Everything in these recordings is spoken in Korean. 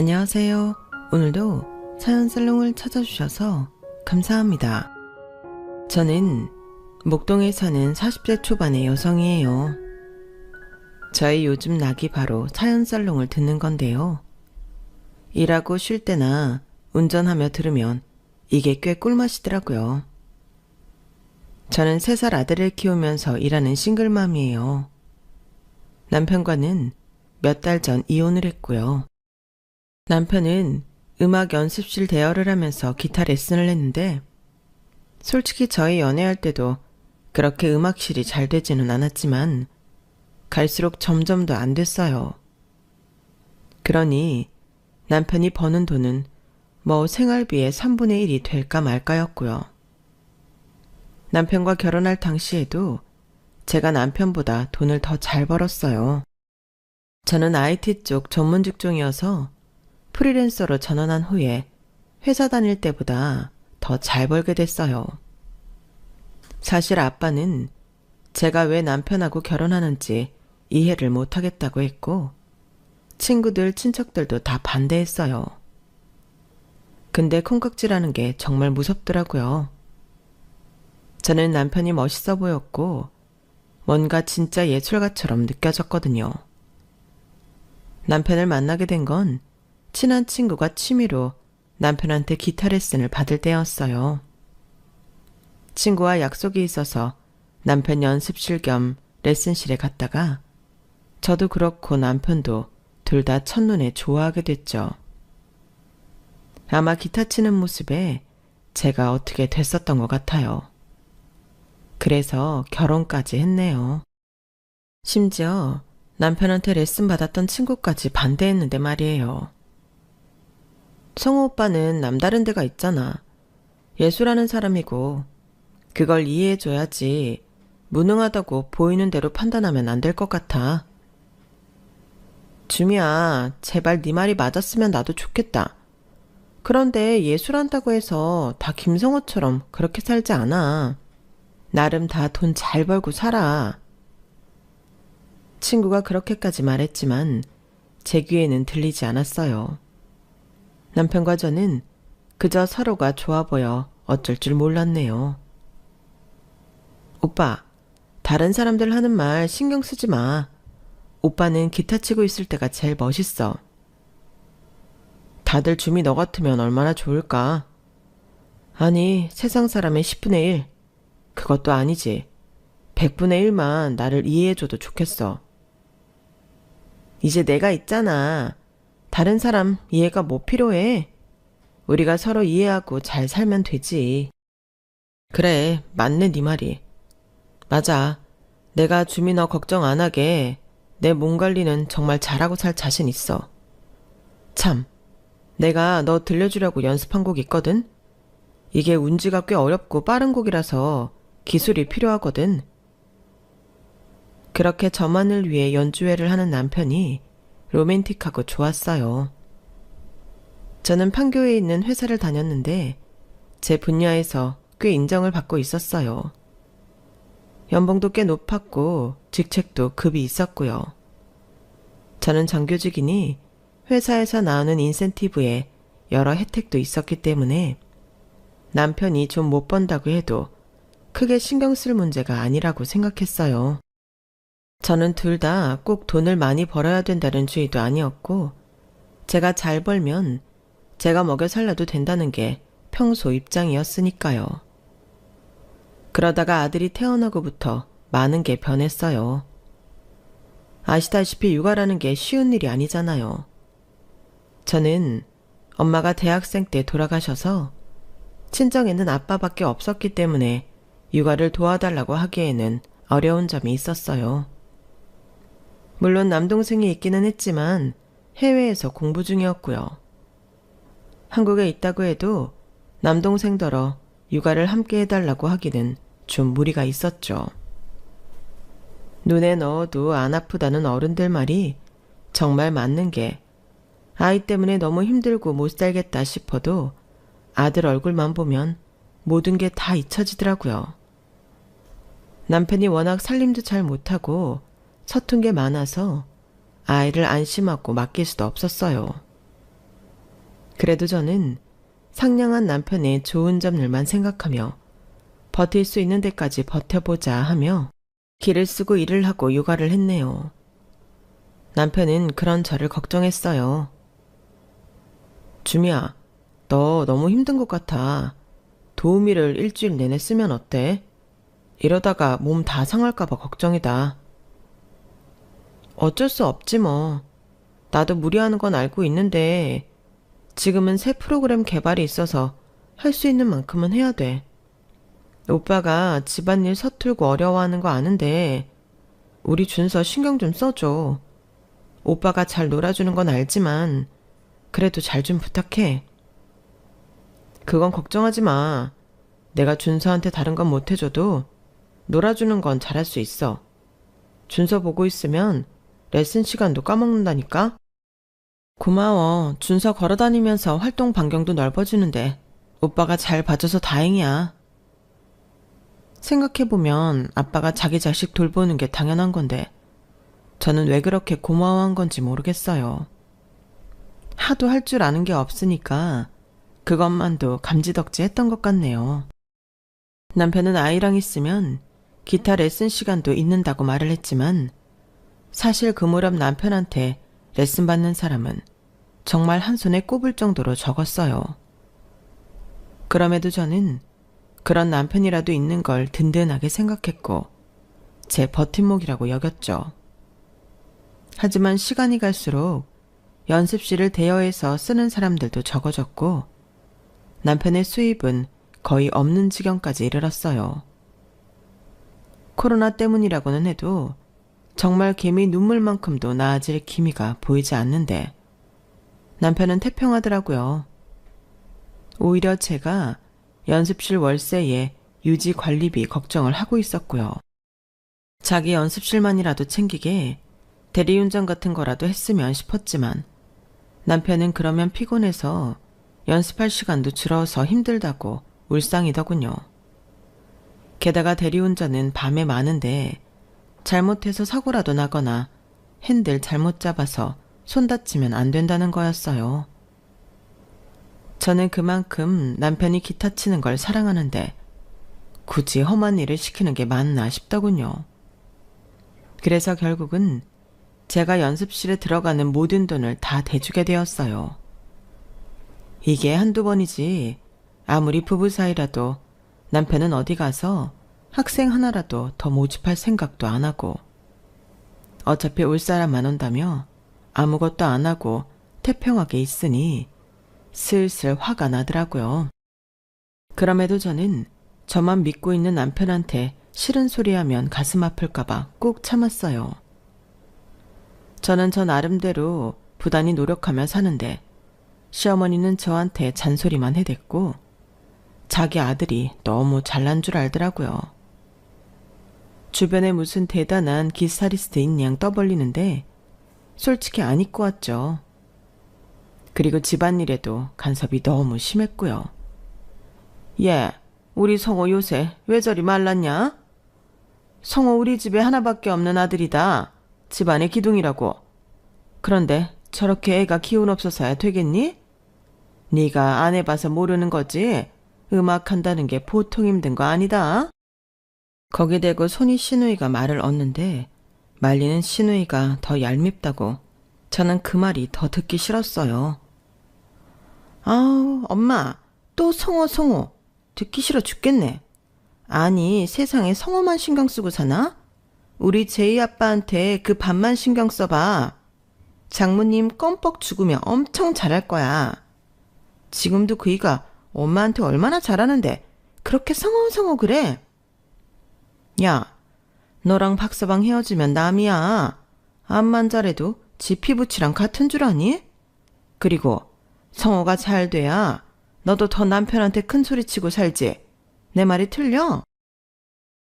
안녕하세요. 오늘도 사연살롱을 찾아주셔서 감사합니다. 저는 목동에 사는 40대 초반의 여성이에요. 저의 요즘 낙이 바로 사연살롱을 듣는 건데요. 일하고 쉴 때나 운전하며 들으면 이게 꽤 꿀맛이더라고요. 저는 3살 아들을 키우면서 일하는 싱글맘이에요. 남편과는 몇 달 전 이혼을 했고요. 남편은 음악 연습실 대여를 하면서 기타 레슨을 했는데 솔직히 저희 연애할 때도 그렇게 음악실이 잘 되지는 않았지만 갈수록 점점 더 안 됐어요. 그러니 남편이 버는 돈은 생활비의 3분의 1이 될까 말까였고요. 남편과 결혼할 당시에도 제가 남편보다 돈을 더 잘 벌었어요. 저는 IT 쪽 전문 직종이어서 프리랜서로 전환한 후에 회사 다닐 때보다 더 잘 벌게 됐어요. 사실 아빠는 제가 왜 남편하고 결혼하는지 이해를 못하겠다고 했고 친구들, 친척들도 다 반대했어요. 근데 콩깍지라는 게 정말 무섭더라고요. 저는 남편이 멋있어 보였고 뭔가 진짜 예술가처럼 느껴졌거든요. 남편을 만나게 된 건 친한 친구가 취미로 남편한테 기타 레슨을 받을 때였어요. 친구와 약속이 있어서 남편 연습실 겸 레슨실에 갔다가 저도 그렇고 남편도 둘 다 첫눈에 좋아하게 됐죠. 아마 기타 치는 모습에 제가 어떻게 됐었던 것 같아요. 그래서 결혼까지 했네요. 심지어 남편한테 레슨 받았던 친구까지 반대했는데 말이에요. 성우 오빠는 남다른 데가 있잖아. 예술하는 사람이고 그걸 이해해줘야지 무능하다고 보이는 대로 판단하면 안 될 것 같아. 주미야, 제발 네 말이 맞았으면 나도 좋겠다. 그런데 예술한다고 해서 다 김성호처럼 그렇게 살지 않아. 나름 다 돈 잘 벌고 살아. 친구가 그렇게까지 말했지만 제 귀에는 들리지 않았어요. 남편과 저는 그저 서로가 좋아 보여 어쩔 줄 몰랐네요. 오빠, 다른 사람들 하는 말 신경 쓰지 마. 오빠는 기타 치고 있을 때가 제일 멋있어. 다들 주미 너 같으면 얼마나 좋을까? 아니, 세상 사람의 10분의 1. 그것도 아니지. 100분의 1만 나를 이해해줘도 좋겠어. 이제 내가 있잖아. 다른 사람 이해가 뭐 필요해? 우리가 서로 이해하고 잘 살면 되지. 그래, 맞네 네 말이. 맞아. 내가 주미 너 걱정 안 하게 내 몸 관리는 정말 잘하고 살 자신 있어. 참, 내가 너 들려주려고 연습한 곡 있거든? 이게 운지가 꽤 어렵고 빠른 곡이라서 기술이 필요하거든. 그렇게 저만을 위해 연주회를 하는 남편이 로맨틱하고 좋았어요. 저는 판교에 있는 회사를 다녔는데 제 분야에서 꽤 인정을 받고 있었어요. 연봉도 꽤 높았고 직책도 급이 있었고요. 저는 정규직이니 회사에서 나오는 인센티브에 여러 혜택도 있었기 때문에 남편이 좀 못 번다고 해도 크게 신경 쓸 문제가 아니라고 생각했어요. 저는 둘 다 꼭 돈을 많이 벌어야 된다는 주의도 아니었고 제가 잘 벌면 제가 먹여 살려도 된다는 게 평소 입장이었으니까요. 그러다가 아들이 태어나고부터 많은 게 변했어요. 아시다시피 육아라는 게 쉬운 일이 아니잖아요. 저는 엄마가 대학생 때 돌아가셔서 친정에는 아빠밖에 없었기 때문에 육아를 도와달라고 하기에는 어려운 점이 있었어요. 물론 남동생이 있기는 했지만 해외에서 공부 중이었고요. 한국에 있다고 해도 남동생더러 육아를 함께 해달라고 하기는 좀 무리가 있었죠. 눈에 넣어도 안 아프다는 어른들 말이 정말 맞는 게 아이 때문에 너무 힘들고 못 살겠다 싶어도 아들 얼굴만 보면 모든 게 다 잊혀지더라고요. 남편이 워낙 살림도 잘 못하고 서툰 게 많아서 아이를 안심하고 맡길 수도 없었어요. 그래도 저는 상냥한 남편의 좋은 점들만 생각하며 버틸 수 있는 데까지 버텨보자 하며 기를 쓰고 일을 하고 육아를 했네요. 남편은 그런 저를 걱정했어요. 주미야, 너 너무 힘든 것 같아. 도우미를 일주일 내내 쓰면 어때? 이러다가 몸 다 상할까봐 걱정이다. 어쩔 수 없지 뭐. 나도 무리하는 건 알고 있는데 지금은 새 프로그램 개발이 있어서 할 수 있는 만큼은 해야 돼. 오빠가 집안일 서툴고 어려워하는 거 아는데 우리 준서 신경 좀 써줘. 오빠가 잘 놀아주는 건 알지만 그래도 잘 좀 부탁해. 그건 걱정하지 마. 내가 준서한테 다른 건 못 해줘도 놀아주는 건 잘할 수 있어. 준서 보고 있으면 레슨 시간도 까먹는다니까? 고마워. 준서 걸어다니면서 활동 반경도 넓어지는데 오빠가 잘 봐줘서 다행이야. 생각해보면 아빠가 자기 자식 돌보는 게 당연한 건데 저는 왜 그렇게 고마워한 건지 모르겠어요. 하도 할 줄 아는 게 없으니까 그것만도 감지덕지 했던 것 같네요. 남편은 아이랑 있으면 기타 레슨 시간도 있는다고 말을 했지만 사실 그 무렵 남편한테 레슨 받는 사람은 정말 한 손에 꼽을 정도로 적었어요. 그럼에도 저는 그런 남편이라도 있는 걸 든든하게 생각했고 제 버팀목이라고 여겼죠. 하지만 시간이 갈수록 연습실을 대여해서 쓰는 사람들도 적어졌고 남편의 수입은 거의 없는 지경까지 이르렀어요. 코로나 때문이라고는 해도 정말 개미 눈물만큼도 나아질 기미가 보이지 않는데 남편은 태평하더라고요. 오히려 제가 연습실 월세에 유지 관리비 걱정을 하고 있었고요. 자기 연습실만이라도 챙기게 대리운전 같은 거라도 했으면 싶었지만 남편은 그러면 피곤해서 연습할 시간도 줄어서 힘들다고 울상이더군요. 게다가 대리운전은 밤에 많은데 잘못해서 사고라도 나거나 핸들 잘못 잡아서 손 다치면 안 된다는 거였어요. 저는 그만큼 남편이 기타 치는 걸 사랑하는데 굳이 험한 일을 시키는 게 맞나 싶더군요. 그래서 결국은 제가 연습실에 들어가는 모든 돈을 다 대주게 되었어요. 이게 한두 번이지 아무리 부부 사이라도 남편은 어디 가서 학생 하나라도 더 모집할 생각도 안 하고 어차피 올 사람만 온다며 아무것도 안 하고 태평하게 있으니 슬슬 화가 나더라고요. 그럼에도 저는 저만 믿고 있는 남편한테 싫은 소리 하면 가슴 아플까봐 꾹 참았어요. 저는 저 나름대로 부단히 노력하며 사는데 시어머니는 저한테 잔소리만 해댔고 자기 아들이 너무 잘난 줄 알더라고요. 주변에 무슨 대단한 기타리스트 있냥 떠벌리는데 솔직히 안 입고 왔죠. 그리고 집안일에도 간섭이 너무 심했고요. 얘, 우리 성호 요새 왜 저리 말랐냐? 성호 우리 집에 하나밖에 없는 아들이다. 집안의 기둥이라고. 그런데 저렇게 애가 기운 없어서야 되겠니? 네가 안 해봐서 모르는 거지. 음악한다는 게 보통 힘든 거 아니다. 거기 대고 손이 시누이가 말을 얻는데 말리는 시누이가 더 얄밉다고 저는 그 말이 더 듣기 싫었어요. 아우 엄마 또 성호 듣기 싫어 죽겠네. 아니 세상에 성호만 신경 쓰고 사나? 우리 제이 아빠한테 그 반만 신경 써봐. 장모님 껌뻑 죽으면 엄청 잘할 거야. 지금도 그이가 엄마한테 얼마나 잘하는데 그렇게 성호 그래? 야, 너랑 박서방 헤어지면 남이야. 암만 잘해도 지 피부치랑 같은 줄 아니? 그리고 성호가 잘 돼야 너도 더 남편한테 큰 소리 치고 살지. 내 말이 틀려?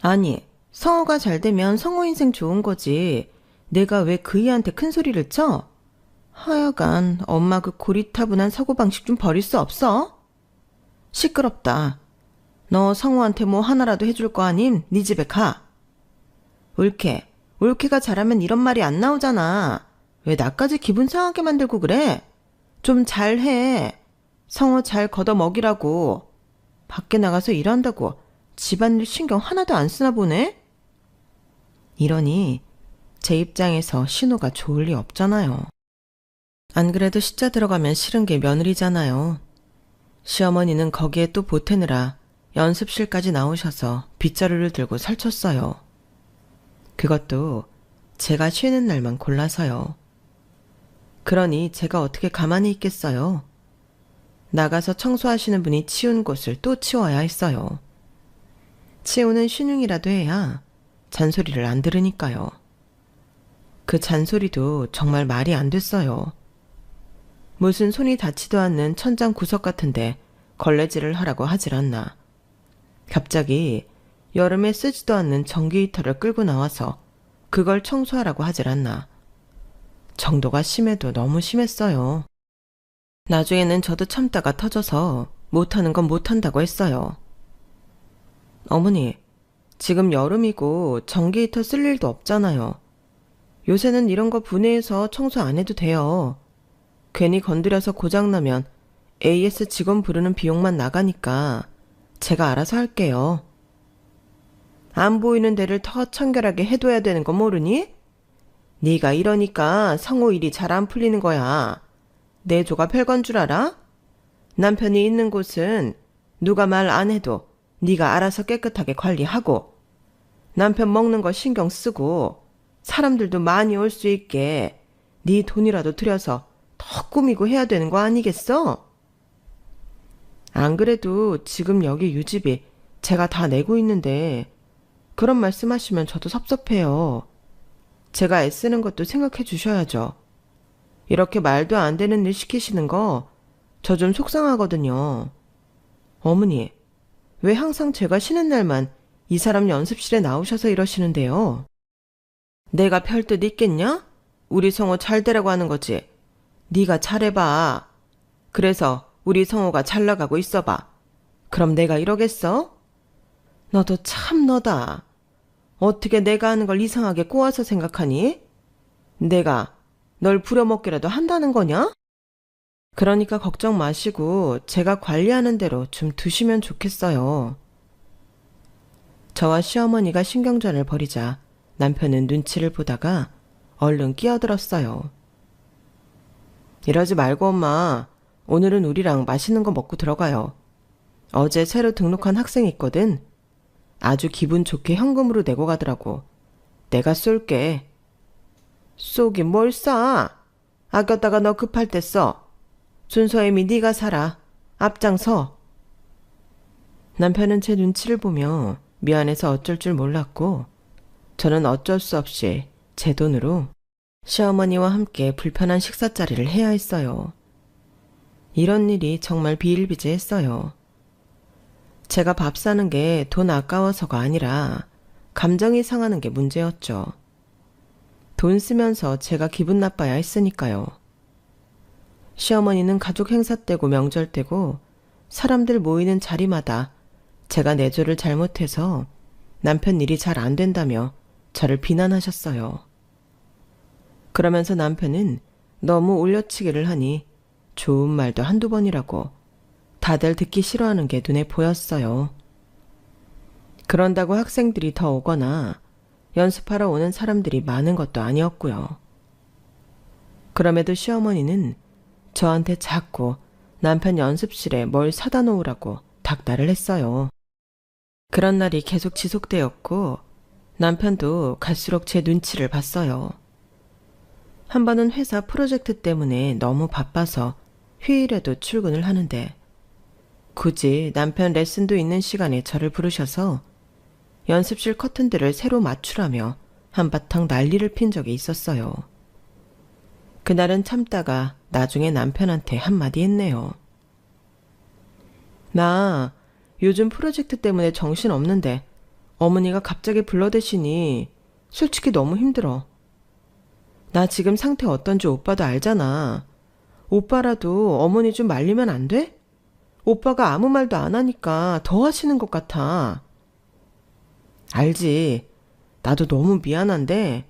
아니, 성호가 잘 되면 성호 인생 좋은 거지. 내가 왜 그이한테 큰 소리를 쳐? 하여간 엄마 그 고리타분한 사고방식 좀 버릴 수 없어? 시끄럽다. 너 성호한테 뭐 하나라도 해줄 거 아님? 네 집에 가. 올케가 잘하면 이런 말이 안 나오잖아. 왜 나까지 기분 상하게 만들고 그래? 좀 잘해. 성호 잘 걷어 먹이라고. 밖에 나가서 일한다고 집안일 신경 하나도 안 쓰나 보네? 이러니 제 입장에서 신호가 좋을 리 없잖아요. 안 그래도 시자 들어가면 싫은 게 며느리잖아요. 시어머니는 거기에 또 보태느라 연습실까지 나오셔서 빗자루를 들고 설쳤어요. 그것도 제가 쉬는 날만 골라서요. 그러니 제가 어떻게 가만히 있겠어요. 나가서 청소하시는 분이 치운 곳을 또 치워야 했어요. 치우는 신용이라도 해야 잔소리를 안 들으니까요. 그 잔소리도 정말 말이 안 됐어요. 무슨 손이 닿지도 않는 천장 구석 같은데 걸레질을 하라고 하질 않나. 갑자기 여름에 쓰지도 않는 전기 히터를 끌고 나와서 그걸 청소하라고 하질 않나. 정도가 심해도 너무 심했어요. 나중에는 저도 참다가 터져서 못하는 건 못한다고 했어요. 어머니, 지금 여름이고 전기 히터 쓸 일도 없잖아요. 요새는 이런 거 분해해서 청소 안 해도 돼요. 괜히 건드려서 고장나면 AS 직원 부르는 비용만 나가니까 제가 알아서 할게요. 안 보이는 데를 더 청결하게 해둬야 되는 거 모르니? 네가 이러니까 성호 일이 잘 안 풀리는 거야. 내 조가 별건 줄 알아? 남편이 있는 곳은 누가 말 안 해도 네가 알아서 깨끗하게 관리하고 남편 먹는 거 신경 쓰고 사람들도 많이 올 수 있게 네 돈이라도 들여서 더 꾸미고 해야 되는 거 아니겠어? 안 그래도 지금 여기 유지비 제가 다 내고 있는데 그런 말씀하시면 저도 섭섭해요. 제가 애쓰는 것도 생각해 주셔야죠. 이렇게 말도 안 되는 일 시키시는 거 저 좀 속상하거든요. 어머니, 왜 항상 제가 쉬는 날만 이 사람 연습실에 나오셔서 이러시는데요? 내가 별뜻 있겠냐? 우리 성호 잘 되라고 하는 거지. 네가 잘해봐. 그래서 우리 성호가 잘 나가고 있어봐. 그럼 내가 이러겠어? 너도 참 너다. 어떻게 내가 하는 걸 이상하게 꼬아서 생각하니? 내가 널 부려먹기라도 한다는 거냐? 그러니까 걱정 마시고 제가 관리하는 대로 좀 두시면 좋겠어요. 저와 시어머니가 신경전을 벌이자 남편은 눈치를 보다가 얼른 끼어들었어요. 이러지 말고 엄마, 오늘은 우리랑 맛있는 거 먹고 들어가요. 어제 새로 등록한 학생이 있거든. 아주 기분 좋게 현금으로 내고 가더라고. 내가 쏠게. 쏘긴 뭘 싸? 아꼈다가 너 급할 때 써. 준서애미 네가 사라. 앞장서. 남편은 제 눈치를 보며 미안해서 어쩔 줄 몰랐고 저는 어쩔 수 없이 제 돈으로 시어머니와 함께 불편한 식사자리를 해야 했어요. 이런 일이 정말 비일비재했어요. 제가 밥 사는 게 돈 아까워서가 아니라 감정이 상하는 게 문제였죠. 돈 쓰면서 제가 기분 나빠야 했으니까요. 시어머니는 가족 행사 때고 명절 때고 사람들 모이는 자리마다 제가 내조를 잘못해서 남편 일이 잘 안 된다며 저를 비난하셨어요. 그러면서 남편은 너무 올려치기를 하니 좋은 말도 한두 번이라고 다들 듣기 싫어하는 게 눈에 보였어요. 그런다고 학생들이 더 오거나 연습하러 오는 사람들이 많은 것도 아니었고요. 그럼에도 시어머니는 저한테 자꾸 남편 연습실에 뭘 사다 놓으라고 닥달을 했어요. 그런 날이 계속 지속되었고 남편도 갈수록 제 눈치를 봤어요. 한 번은 회사 프로젝트 때문에 너무 바빠서 휴일에도 출근을 하는데 굳이 남편 레슨도 있는 시간에 저를 부르셔서 연습실 커튼들을 새로 맞추라며 한바탕 난리를 핀 적이 있었어요. 그날은 참다가 나중에 남편한테 한마디 했네요. 나 요즘 프로젝트 때문에 정신 없는데 어머니가 갑자기 불러대시니 솔직히 너무 힘들어. 나 지금 상태 어떤지 오빠도 알잖아. 오빠라도 어머니 좀 말리면 안 돼? 오빠가 아무 말도 안 하니까 더 하시는 것 같아. 알지. 나도 너무 미안한데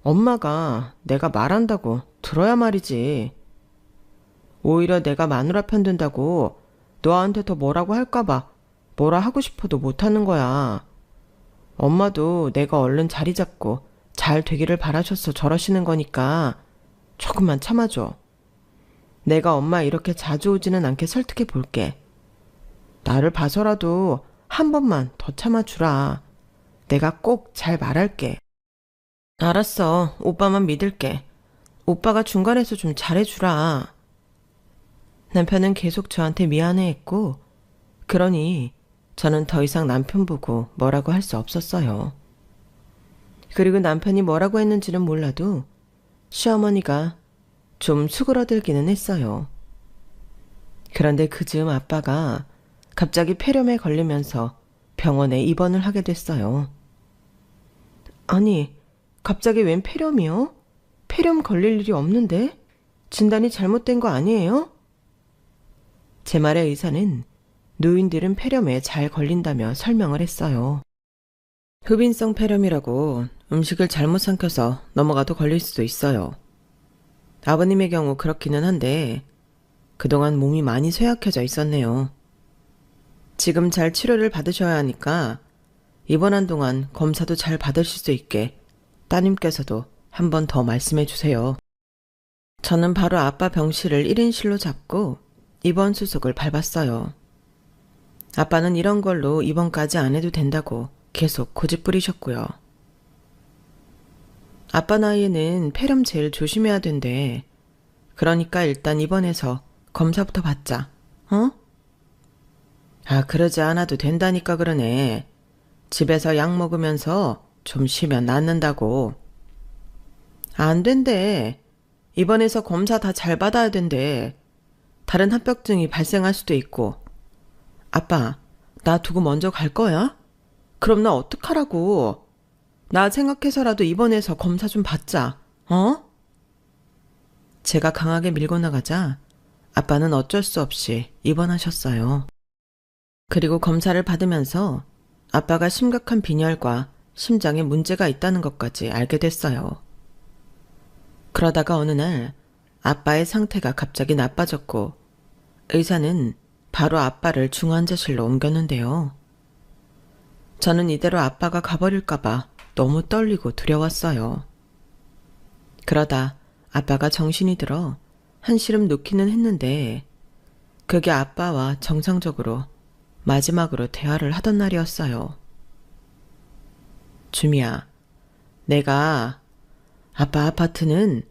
엄마가 내가 말한다고 들어야 말이지. 오히려 내가 마누라 편든다고 너한테 더 뭐라고 할까봐 뭐라 하고 싶어도 못하는 거야. 엄마도 내가 얼른 자리 잡고 잘 되기를 바라셔서 저러시는 거니까 조금만 참아줘. 내가 엄마 이렇게 자주 오지는 않게 설득해 볼게. 나를 봐서라도 한 번만 더 참아주라. 내가 꼭 잘 말할게. 알았어. 오빠만 믿을게. 오빠가 중간에서 좀 잘해주라. 남편은 계속 저한테 미안해했고, 그러니 저는 더 이상 남편 보고 뭐라고 할 수 없었어요. 그리고 남편이 뭐라고 했는지는 몰라도 시어머니가 좀 수그러들기는 했어요. 그런데 그 즈음 아빠가 갑자기 폐렴에 걸리면서 병원에 입원을 하게 됐어요. 아니, 갑자기 웬 폐렴이요? 폐렴 걸릴 일이 없는데? 진단이 잘못된 거 아니에요? 제 말에 의사는 노인들은 폐렴에 잘 걸린다며 설명을 했어요. 흡인성 폐렴이라고 음식을 잘못 삼켜서 넘어가도 걸릴 수도 있어요. 아버님의 경우 그렇기는 한데 그동안 몸이 많이 쇠약해져 있었네요. 지금 잘 치료를 받으셔야 하니까 입원한 동안 검사도 잘 받으실 수 있게 따님께서도 한 번 더 말씀해 주세요. 저는 바로 아빠 병실을 1인실로 잡고 입원 수속을 밟았어요. 아빠는 이런 걸로 입원까지 안 해도 된다고 계속 고집부리셨고요. 아빠 나이에는 폐렴 제일 조심해야 된대. 그러니까 일단 입원해서 검사부터 받자. 어? 아, 그러지 않아도 된다니까 그러네. 집에서 약 먹으면서 좀 쉬면 낫는다고. 안 된대. 입원해서 검사 다 잘 받아야 된대. 다른 합병증이 발생할 수도 있고. 아빠, 나 두고 먼저 갈 거야? 그럼 나 어떡하라고. 나 생각해서라도 입원해서 검사 좀 받자. 어? 제가 강하게 밀고 나가자 아빠는 어쩔 수 없이 입원하셨어요. 그리고 검사를 받으면서 아빠가 심각한 빈혈과 심장에 문제가 있다는 것까지 알게 됐어요. 그러다가 어느 날 아빠의 상태가 갑자기 나빠졌고 의사는 바로 아빠를 중환자실로 옮겼는데요. 저는 이대로 아빠가 가버릴까봐 너무 떨리고 두려웠어요. 그러다 아빠가 정신이 들어 한시름 놓기는 했는데 그게 아빠와 정상적으로 마지막으로 대화를 하던 날이었어요. 주미야, 내가 아빠 아파트는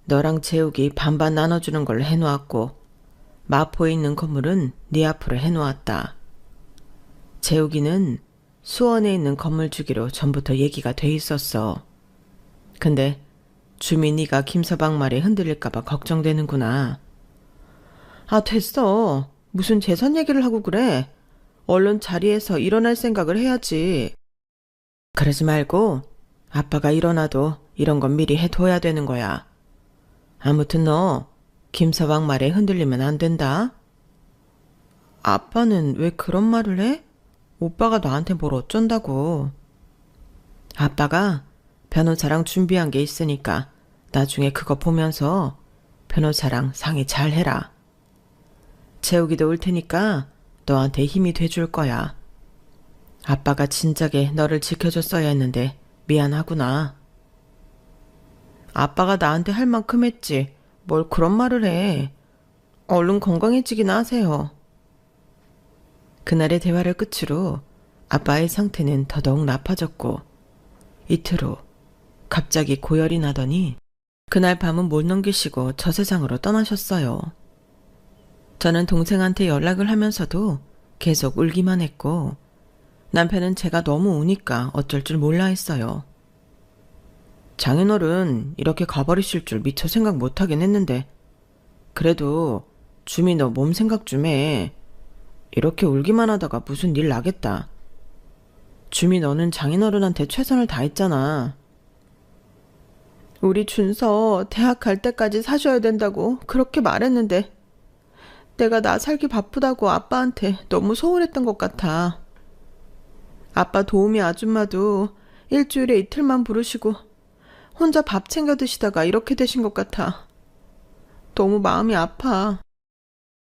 너랑 재욱이 반반 나눠주는 걸로 해놓았고 마포에 있는 건물은 네 앞으로 해놓았다. 재욱이는 수원에 있는 건물 주기로 전부터 얘기가 돼 있었어. 근데 주민이가 김서방 말에 흔들릴까봐 걱정되는구나. 아, 됐어. 무슨 재산 얘기를 하고 그래. 얼른 자리에서 일어날 생각을 해야지. 그러지 말고 아빠가 일어나도 이런 건 미리 해둬야 되는 거야. 아무튼 너 김서방 말에 흔들리면 안 된다. 아빠는 왜 그런 말을 해? 오빠가 나한테 뭘 어쩐다고. 아빠가 변호사랑 준비한 게 있으니까 나중에 그거 보면서 변호사랑 상의 잘 해라. 재욱이도 올 테니까 너한테 힘이 돼줄 거야. 아빠가 진작에 너를 지켜줬어야 했는데 미안하구나. 아빠가 나한테 할 만큼 했지. 뭘 그런 말을 해. 얼른 건강해지기나 하세요. 그날의 대화를 끝으로 아빠의 상태는 더더욱 나빠졌고 이틀 후 갑자기 고열이 나더니 그날 밤은 못 넘기시고 저 세상으로 떠나셨어요. 저는 동생한테 연락을 하면서도 계속 울기만 했고 남편은 제가 너무 우니까 어쩔 줄 몰라 했어요. 장인어른 이렇게 가버리실 줄 미처 생각 못하긴 했는데 그래도 주미 너 몸 생각 좀 해. 이렇게 울기만 하다가 무슨 일 나겠다. 주미 너는 장인어른한테 최선을 다했잖아. 우리 준서 대학 갈 때까지 사셔야 된다고 그렇게 말했는데 내가 나 살기 바쁘다고 아빠한테 너무 소홀했던 것 같아. 아빠 도우미 아줌마도 일주일에 이틀만 부르시고 혼자 밥 챙겨 드시다가 이렇게 되신 것 같아. 너무 마음이 아파.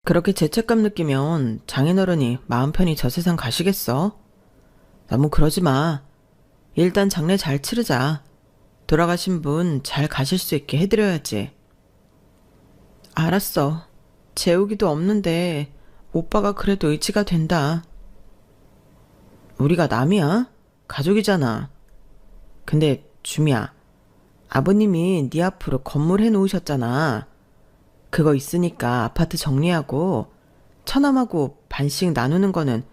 그렇게 죄책감 느끼면 장인어른이 마음 편히 저 세상 가시겠어? 너무 그러지 마. 일단 장례 잘 치르자. 돌아가신 분 잘 가실 수 있게 해드려야지. 알았어. 재우기도 없는데 오빠가 그래도 의지가 된다. 우리가 남이야? 가족이잖아. 근데 주미야, 아버님이 네 앞으로 건물 해놓으셨잖아. 그거 있으니까 아파트 정리하고 처남하고 반씩 나누는 거는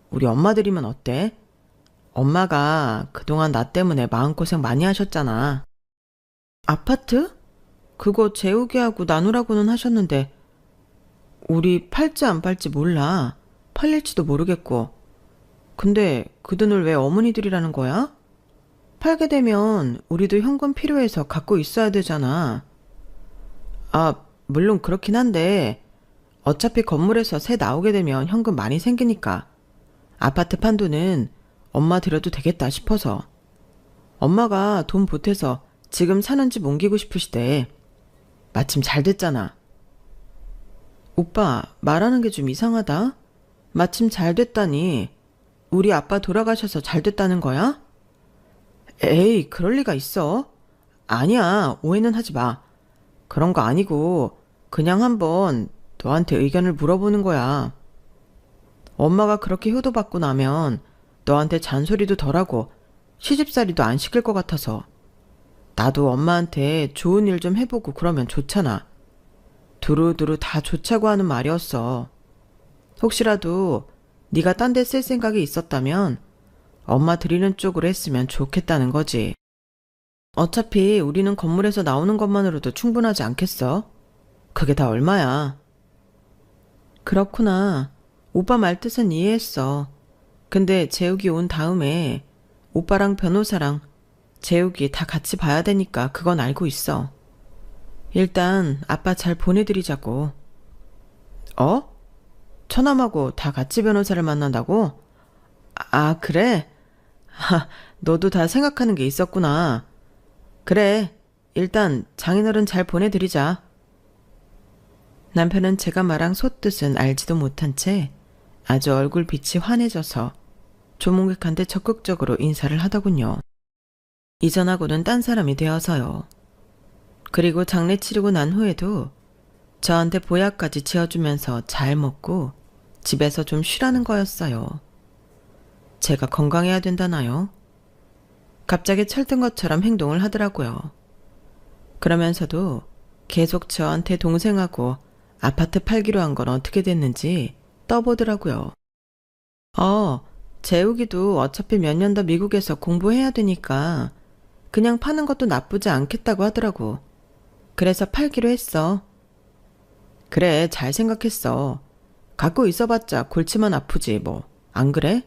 우리 엄마들이면 어때? 엄마가 그동안 나 때문에 마음고생 많이 하셨잖아. 아파트? 그거 재우게 하고 나누라고는 하셨는데 우리 팔지 안 팔지 몰라. 팔릴지도 모르겠고. 근데 그 돈을 왜 어머니들이라는 거야? 팔게 되면 우리도 현금 필요해서 갖고 있어야 되잖아. 아, 물론 그렇긴 한데 어차피 건물에서 새 나오게 되면 현금 많이 생기니까 아파트 판 돈은 엄마 드려도 되겠다 싶어서. 엄마가 돈 보태서 지금 사는 집 옮기고 싶으시대. 마침 잘 됐잖아. 오빠, 말하는 게 좀 이상하다. 마침 잘 됐다니. 우리 아빠 돌아가셔서 잘 됐다는 거야? 에이, 그럴 리가 있어. 아니야, 오해는 하지 마. 그런 거 아니고 그냥 한번 너한테 의견을 물어보는 거야. 엄마가 그렇게 효도받고 나면 너한테 잔소리도 덜하고 시집살이도 안 시킬 것 같아서. 나도 엄마한테 좋은 일 좀 해보고 그러면 좋잖아. 두루두루 다 좋자고 하는 말이었어. 혹시라도 네가 딴 데 쓸 생각이 있었다면 엄마 드리는 쪽으로 했으면 좋겠다는 거지. 어차피 우리는 건물에서 나오는 것만으로도 충분하지 않겠어? 그게 다 얼마야? 그렇구나. 오빠 말 뜻은 이해했어. 근데 재욱이 온 다음에 오빠랑 변호사랑 재욱이 다 같이 봐야 되니까 그건 알고 있어. 일단 아빠 잘 보내드리자고. 어? 처남하고 다 같이 변호사를 만난다고? 아, 그래? 너도 다 생각하는 게 있었구나. 그래, 일단 장인어른 잘 보내드리자. 남편은 제가 말한 솥뜻은 알지도 못한 채 아주 얼굴빛이 환해져서 조문객한테 적극적으로 인사를 하더군요. 이전하고는 딴 사람이 되어서요. 그리고 장례 치르고 난 후에도 저한테 보약까지 지어주면서 잘 먹고 집에서 좀 쉬라는 거였어요. 제가 건강해야 된다나요? 갑자기 철든 것처럼 행동을 하더라고요. 그러면서도 계속 저한테 동생하고 아파트 팔기로 한 건 어떻게 됐는지 떠보더라고요. 재욱이도 어차피 몇 년 더 미국에서 공부해야 되니까 그냥 파는 것도 나쁘지 않겠다고 하더라고. 그래서 팔기로 했어. 그래, 잘 생각했어. 갖고 있어봤자 골치만 아프지 뭐. 안 그래?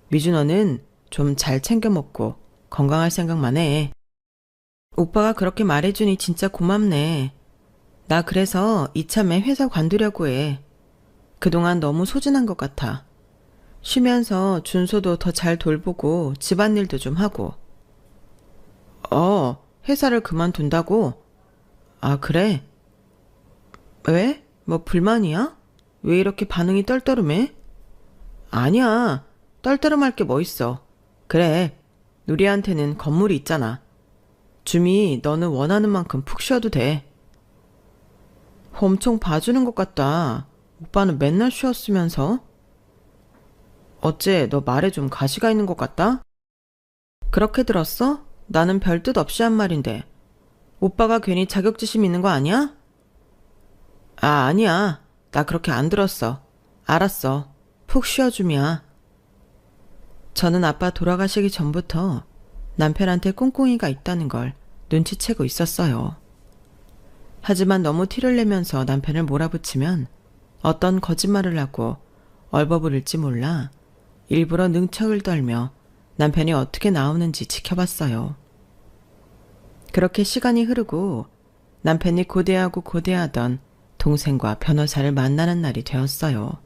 미주 너는 좀 잘 챙겨 먹고 건강할 생각만 해. 오빠가 그렇게 말해주니 진짜 고맙네. 나 그래서 이참에 회사 관두려고 해. 그동안 너무 소진한 것 같아. 쉬면서 준서도 더 잘 돌보고 집안일도 좀 하고. 회사를 그만둔다고? 아, 그래? 왜? 뭐 불만이야? 왜 이렇게 반응이 떨떠름해? 아니야. 떨떠름할 게 뭐 있어. 그래. 누리한테는 건물이 있잖아. 주미, 너는 원하는 만큼 푹 쉬어도 돼. 엄청 봐주는 것 같다. 오빠는 맨날 쉬었으면서. 어째 너 말에 좀 가시가 있는 것 같다? 그렇게 들었어? 나는 별 뜻 없이 한 말인데. 오빠가 괜히 자격지심 있는 거 아니야? 아, 아니야. 나 그렇게 안 들었어. 알았어. 푹 쉬어 주미야. 저는 아빠 돌아가시기 전부터 남편한테 꿍꿍이가 있다는 걸 눈치채고 있었어요. 하지만 너무 티를 내면서 남편을 몰아붙이면 어떤 거짓말을 하고 얼버무릴지 몰라 일부러 능척을 떨며 남편이 어떻게 나오는지 지켜봤어요. 그렇게 시간이 흐르고 남편이 고대하고 고대하던 동생과 변호사를 만나는 날이 되었어요.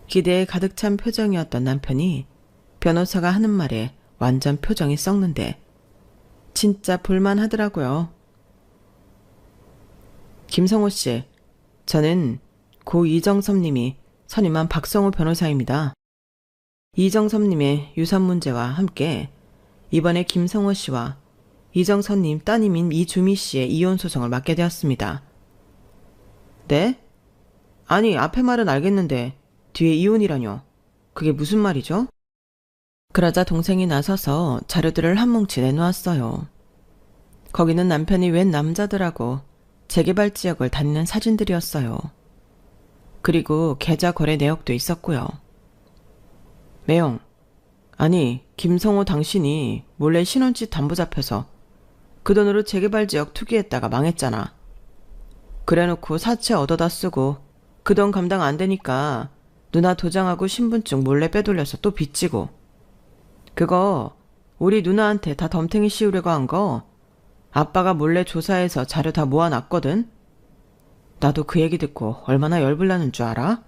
기대에 가득 찬 표정이었던 남편이 변호사가 하는 말에 완전 표정이 썩는데 진짜 볼만하더라고요. 김성호 씨, 저는 고 이정섭님이 선임한 박성호 변호사입니다. 이정섭님의 유산 문제와 함께 이번에 김성호 씨와 이정섭님 따님인 이주미 씨의 이혼 소송을 맡게 되었습니다. 네? 아니, 앞에 말은 알겠는데 뒤에 이혼이라뇨. 그게 무슨 말이죠? 그러자 동생이 나서서 자료들을 한 뭉치 내놓았어요. 거기는 남편이 웬 남자들하고 재개발 지역을 다니는 사진들이었어요. 그리고 계좌 거래 내역도 있었고요. 매영, 아니 김성호 당신이 몰래 신혼집 담보 잡혀서 그 돈으로 재개발 지역 투기했다가 망했잖아. 그래놓고 사채 얻어다 쓰고 그 돈 감당 안 되니까 누나 도장하고 신분증 몰래 빼돌려서 또 빚지고, 그거 우리 누나한테 다 덤탱이 씌우려고 한 거 아빠가 몰래 조사해서 자료 다 모아놨거든. 나도 그 얘기 듣고 얼마나 열불나는 줄 알아?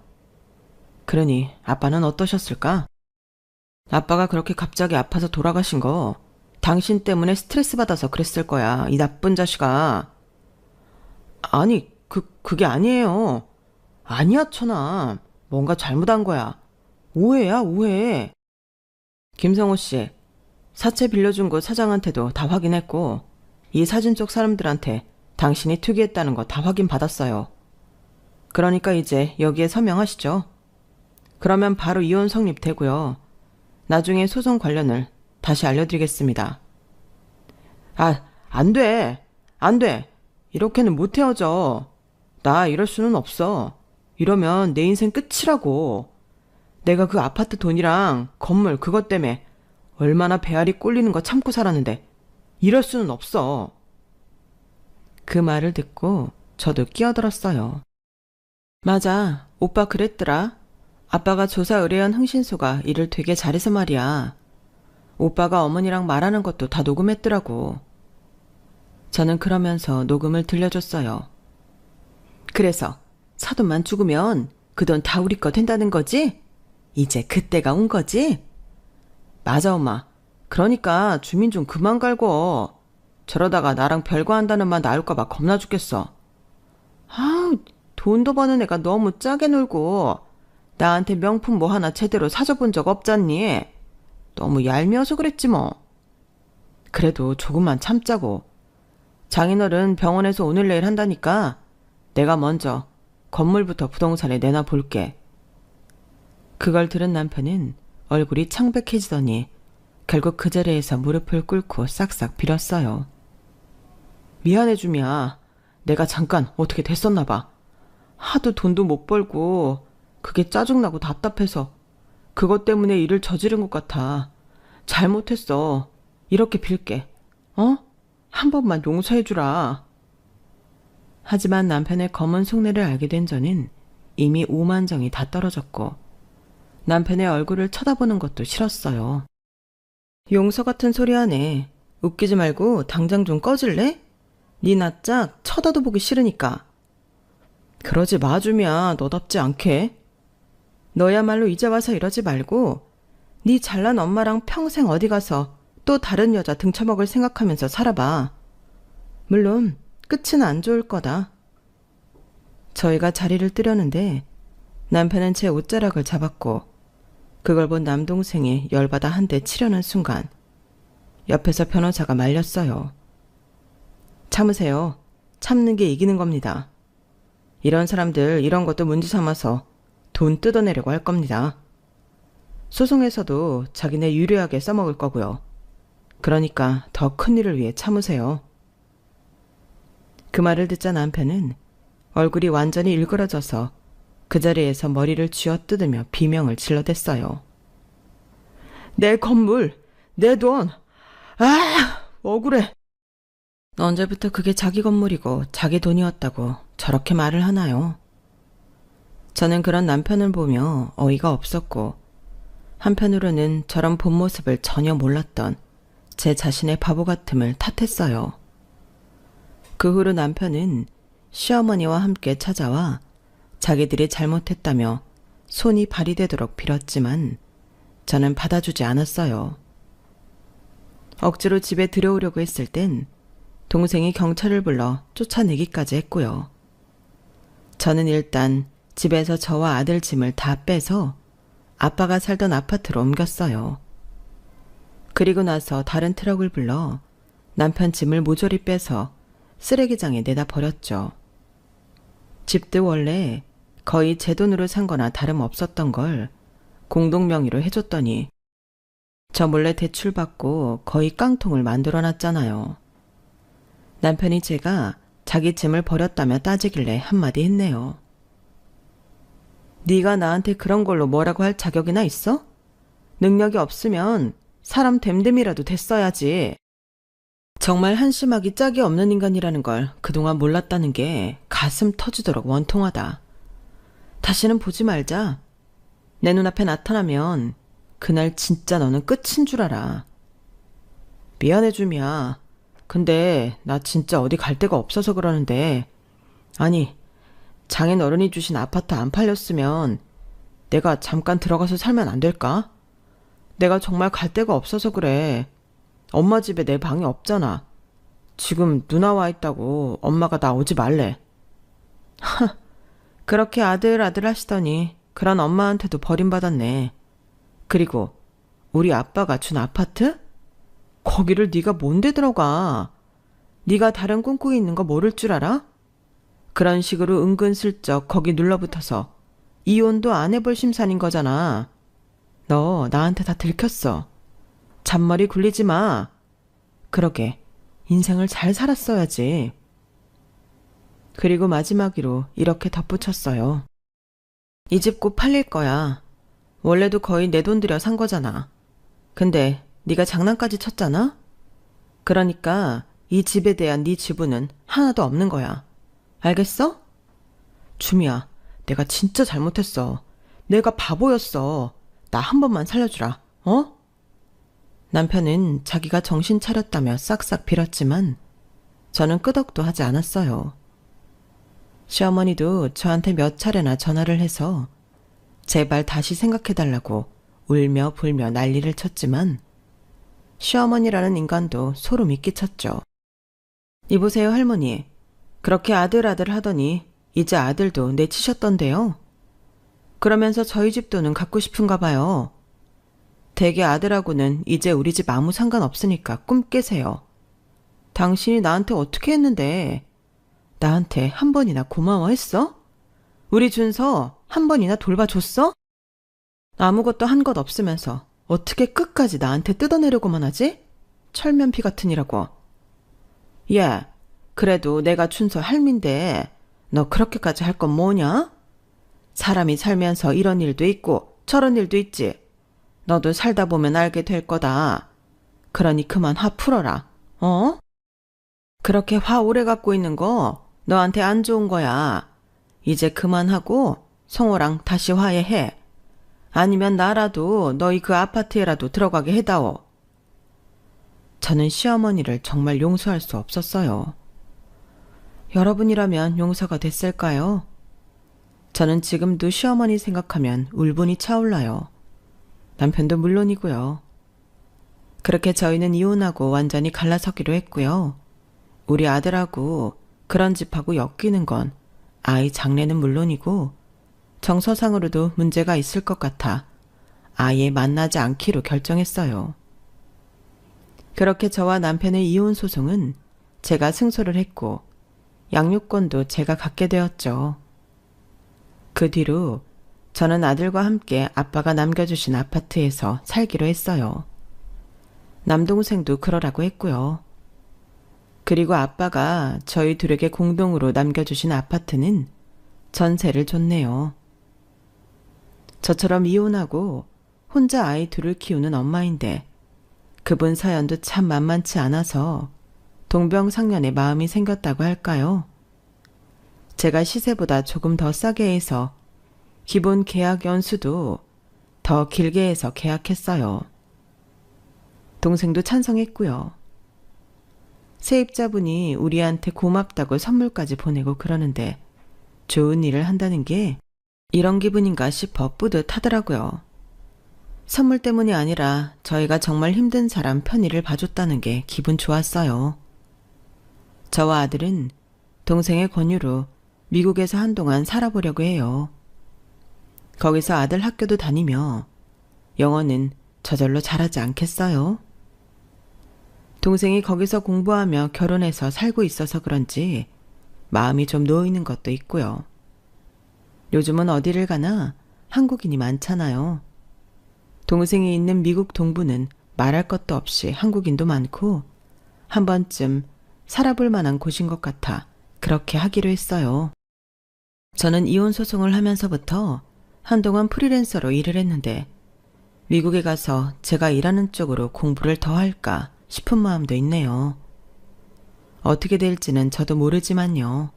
그러니 아빠는 어떠셨을까? 아빠가 그렇게 갑자기 아파서 돌아가신 거 당신 때문에 스트레스 받아서 그랬을 거야, 이 나쁜 자식아. 아니, 그게 아니에요. 아니야, 처남. 뭔가 잘못한 거야. 오해야, 오해. 김성호 씨, 사채 빌려준 곳 사장한테도 다 확인했고 이 사진 쪽 사람들한테 당신이 투기했다는 거 다 확인받았어요. 그러니까 이제 여기에 서명하시죠. 그러면 바로 이혼 성립되고요. 나중에 소송 관련을 다시 알려드리겠습니다. 아, 안 돼. 안 돼. 이렇게는 못 헤어져. 나 이럴 수는 없어. 이러면 내 인생 끝이라고. 내가 그 아파트 돈이랑 건물 그것 때문에 얼마나 배알이 꼴리는 거 참고 살았는데 이럴 수는 없어. 그 말을 듣고 저도 끼어들었어요. 맞아, 오빠 그랬더라. 아빠가 조사 의뢰한 흥신소가 일을 되게 잘해서 말이야. 오빠가 어머니랑 말하는 것도 다 녹음했더라고. 저는 그러면서 녹음을 들려줬어요. 그래서 사돈만 죽으면 그 돈 다 우리 거 된다는 거지? 이제 그때가 온 거지? 맞아, 엄마. 그러니까 주민 좀 그만 갈고. 저러다가 나랑 별거 한다는 말 나올까봐 겁나 죽겠어. 아우, 돈도 버는 애가 너무 짜게 놀고 나한테 명품 뭐 하나 제대로 사줘본 적 없잖니? 너무 얄미워서 그랬지 뭐. 그래도 조금만 참자고. 장인어른 병원에서 오늘 내일 한다니까 내가 먼저 건물부터 부동산에 내놔 볼게. 그걸 들은 남편은 얼굴이 창백해지더니 결국 그 자리에서 무릎을 꿇고 싹싹 빌었어요. 미안해 주미야. 내가 잠깐 어떻게 됐었나 봐. 하도 돈도 못 벌고 그게 짜증나고 답답해서 그것 때문에 일을 저지른 것 같아. 잘못했어. 이렇게 빌게. 어? 한 번만 용서해 주라. 하지만 남편의 검은 속내를 알게 된 저는 이미 오만정이 다 떨어졌고 남편의 얼굴을 쳐다보는 것도 싫었어요. 용서 같은 소리 하네. 웃기지 말고 당장 좀 꺼질래? 네 낯짝 쳐다도 보기 싫으니까. 그러지 마 주미야. 너답지 않게. 너야말로 이제 와서 이러지 말고 네 잘난 엄마랑 평생 어디 가서 또 다른 여자 등쳐먹을 생각하면서 살아봐. 물론 끝은 안 좋을 거다. 저희가 자리를 뜨려는데 남편은 제 옷자락을 잡았고 그걸 본 남동생이 열받아 한 대 치려는 순간 옆에서 변호사가 말렸어요. 참으세요. 참는 게 이기는 겁니다. 이런 사람들 이런 것도 문제 삼아서 돈 뜯어내려고 할 겁니다. 소송에서도 자기네 유리하게 써먹을 거고요. 그러니까 더 큰 일을 위해 참으세요. 그 말을 듣자 남편은 얼굴이 완전히 일그러져서 그 자리에서 머리를 쥐어뜯으며 비명을 질러댔어요. 내 건물, 내 돈, 억울해. 언제부터 그게 자기 건물이고 자기 돈이었다고 저렇게 말을 하나요? 저는 그런 남편을 보며 어이가 없었고 한편으로는 저런 본 모습을 전혀 몰랐던 제 자신의 바보 같음을 탓했어요. 그 후로 남편은 시어머니와 함께 찾아와 자기들이 잘못했다며 손이 발휘되도록 빌었지만 저는 받아주지 않았어요. 억지로 집에 들여오려고 했을 땐 동생이 경찰을 불러 쫓아내기까지 했고요. 저는 일단 집에서 저와 아들 짐을 다 빼서 아빠가 살던 아파트로 옮겼어요. 그리고 나서 다른 트럭을 불러 남편 짐을 모조리 빼서 쓰레기장에 내다 버렸죠. 집도 원래 거의 제 돈으로 산 거나 다름없었던 걸 공동 명의로 해줬더니 저 몰래 대출받고 거의 깡통을 만들어놨잖아요. 남편이 제가 자기 짐을 버렸다며 따지길래 한마디 했네요. 네가 나한테 그런 걸로 뭐라고 할 자격이나 있어? 능력이 없으면 사람 됨됨이라도 됐어야지. 정말 한심하기 짝이 없는 인간이라는 걸 그동안 몰랐다는 게 가슴 터지도록 원통하다. 다시는 보지 말자. 내 눈앞에 나타나면 그날 진짜 너는 끝인 줄 알아. 미안해 줌이야. 근데 나 진짜 어디 갈 데가 없어서 그러는데, 아니 장인 어른이 주신 아파트 안 팔렸으면 내가 잠깐 들어가서 살면 안 될까? 내가 정말 갈 데가 없어서 그래. 엄마 집에 내 방이 없잖아. 지금 누나 와 있다고 엄마가 나 오지 말래. 하, 그렇게 아들 하시더니 그런 엄마한테도 버림받았네. 그리고 우리 아빠가 준 아파트? 거기를 네가 뭔데 들어가? 네가 다른 꿍꿍이 있는 거 모를 줄 알아? 그런 식으로 은근슬쩍 거기 눌러붙어서 이혼도 안 해볼 심산인 거잖아. 너 나한테 다 들켰어. 잔머리 굴리지 마. 그러게 인생을 잘 살았어야지. 그리고 마지막으로 이렇게 덧붙였어요. 이 집 곧 팔릴 거야. 원래도 거의 내 돈 들여 산 거잖아. 근데 네가 장난까지 쳤잖아? 그러니까 이 집에 대한 네 지분은 하나도 없는 거야. 알겠어? 주미야, 내가 진짜 잘못했어. 내가 바보였어. 나 한 번만 살려주라. 어? 남편은 자기가 정신 차렸다며 싹싹 빌었지만 저는 끄덕도 하지 않았어요. 시어머니도 저한테 몇 차례나 전화를 해서 제발 다시 생각해달라고 울며 불며 난리를 쳤지만 시어머니라는 인간도 소름이 끼쳤죠. 이보세요 할머니. 그렇게 아들 하더니 이제 아들도 내치셨던데요. 그러면서 저희 집 돈은 갖고 싶은가 봐요. 대개 아들하고는 이제 우리 집 아무 상관없으니까 꿈 깨세요. 당신이 나한테 어떻게 했는데 나한테 한 번이나 고마워했어? 우리 준서 한 번이나 돌봐줬어? 아무것도 한 것 없으면서 어떻게 끝까지 나한테 뜯어내려고만 하지? 철면피 같으니라고. 야, 그래도 내가 준서 할민데 너 그렇게까지 할 건 뭐냐? 사람이 살면서 이런 일도 있고 저런 일도 있지. 너도 살다 보면 알게 될 거다. 그러니 그만 화 풀어라. 어? 그렇게 화 오래 갖고 있는 거 너한테 안 좋은 거야. 이제 그만하고 성호랑 다시 화해해. 아니면 나라도 너희 그 아파트에라도 들어가게 해다오. 저는 시어머니를 정말 용서할 수 없었어요. 여러분이라면 용서가 됐을까요? 저는 지금도 시어머니 생각하면 울분이 차올라요. 남편도 물론이고요. 그렇게 저희는 이혼하고 완전히 갈라서기로 했고요. 우리 아들하고 그런 집하고 엮이는 건 아이 장래는 물론이고 정서상으로도 문제가 있을 것 같아 아예 만나지 않기로 결정했어요. 그렇게 저와 남편의 이혼 소송은 제가 승소를 했고 양육권도 제가 갖게 되었죠. 그 뒤로 저는 아들과 함께 아빠가 남겨주신 아파트에서 살기로 했어요. 남동생도 그러라고 했고요. 그리고 아빠가 저희 둘에게 공동으로 남겨주신 아파트는 전세를 줬네요. 저처럼 이혼하고 혼자 아이 둘을 키우는 엄마인데 그분 사연도 참 만만치 않아서 동병상련의 마음이 생겼다고 할까요? 제가 시세보다 조금 더 싸게 해서 기본 계약 연수도 더 길게 해서 계약했어요. 동생도 찬성했고요. 세입자분이 우리한테 고맙다고 선물까지 보내고 그러는데 좋은 일을 한다는 게 이런 기분인가 싶어 뿌듯하더라고요. 선물 때문이 아니라 저희가 정말 힘든 사람 편의를 봐줬다는 게 기분 좋았어요. 저와 아들은 동생의 권유로 미국에서 한동안 살아보려고 해요. 거기서 아들 학교도 다니며 영어는 저절로 잘하지 않겠어요? 동생이 거기서 공부하며 결혼해서 살고 있어서 그런지 마음이 좀 놓이는 것도 있고요. 요즘은 어디를 가나 한국인이 많잖아요. 동생이 있는 미국 동부는 말할 것도 없이 한국인도 많고 한 번쯤 살아볼 만한 곳인 것 같아 그렇게 하기로 했어요. 저는 이혼 소송을 하면서부터 한동안 프리랜서로 일을 했는데 미국에 가서 제가 일하는 쪽으로 공부를 더 할까 싶은 마음도 있네요. 어떻게 될지는 저도 모르지만요.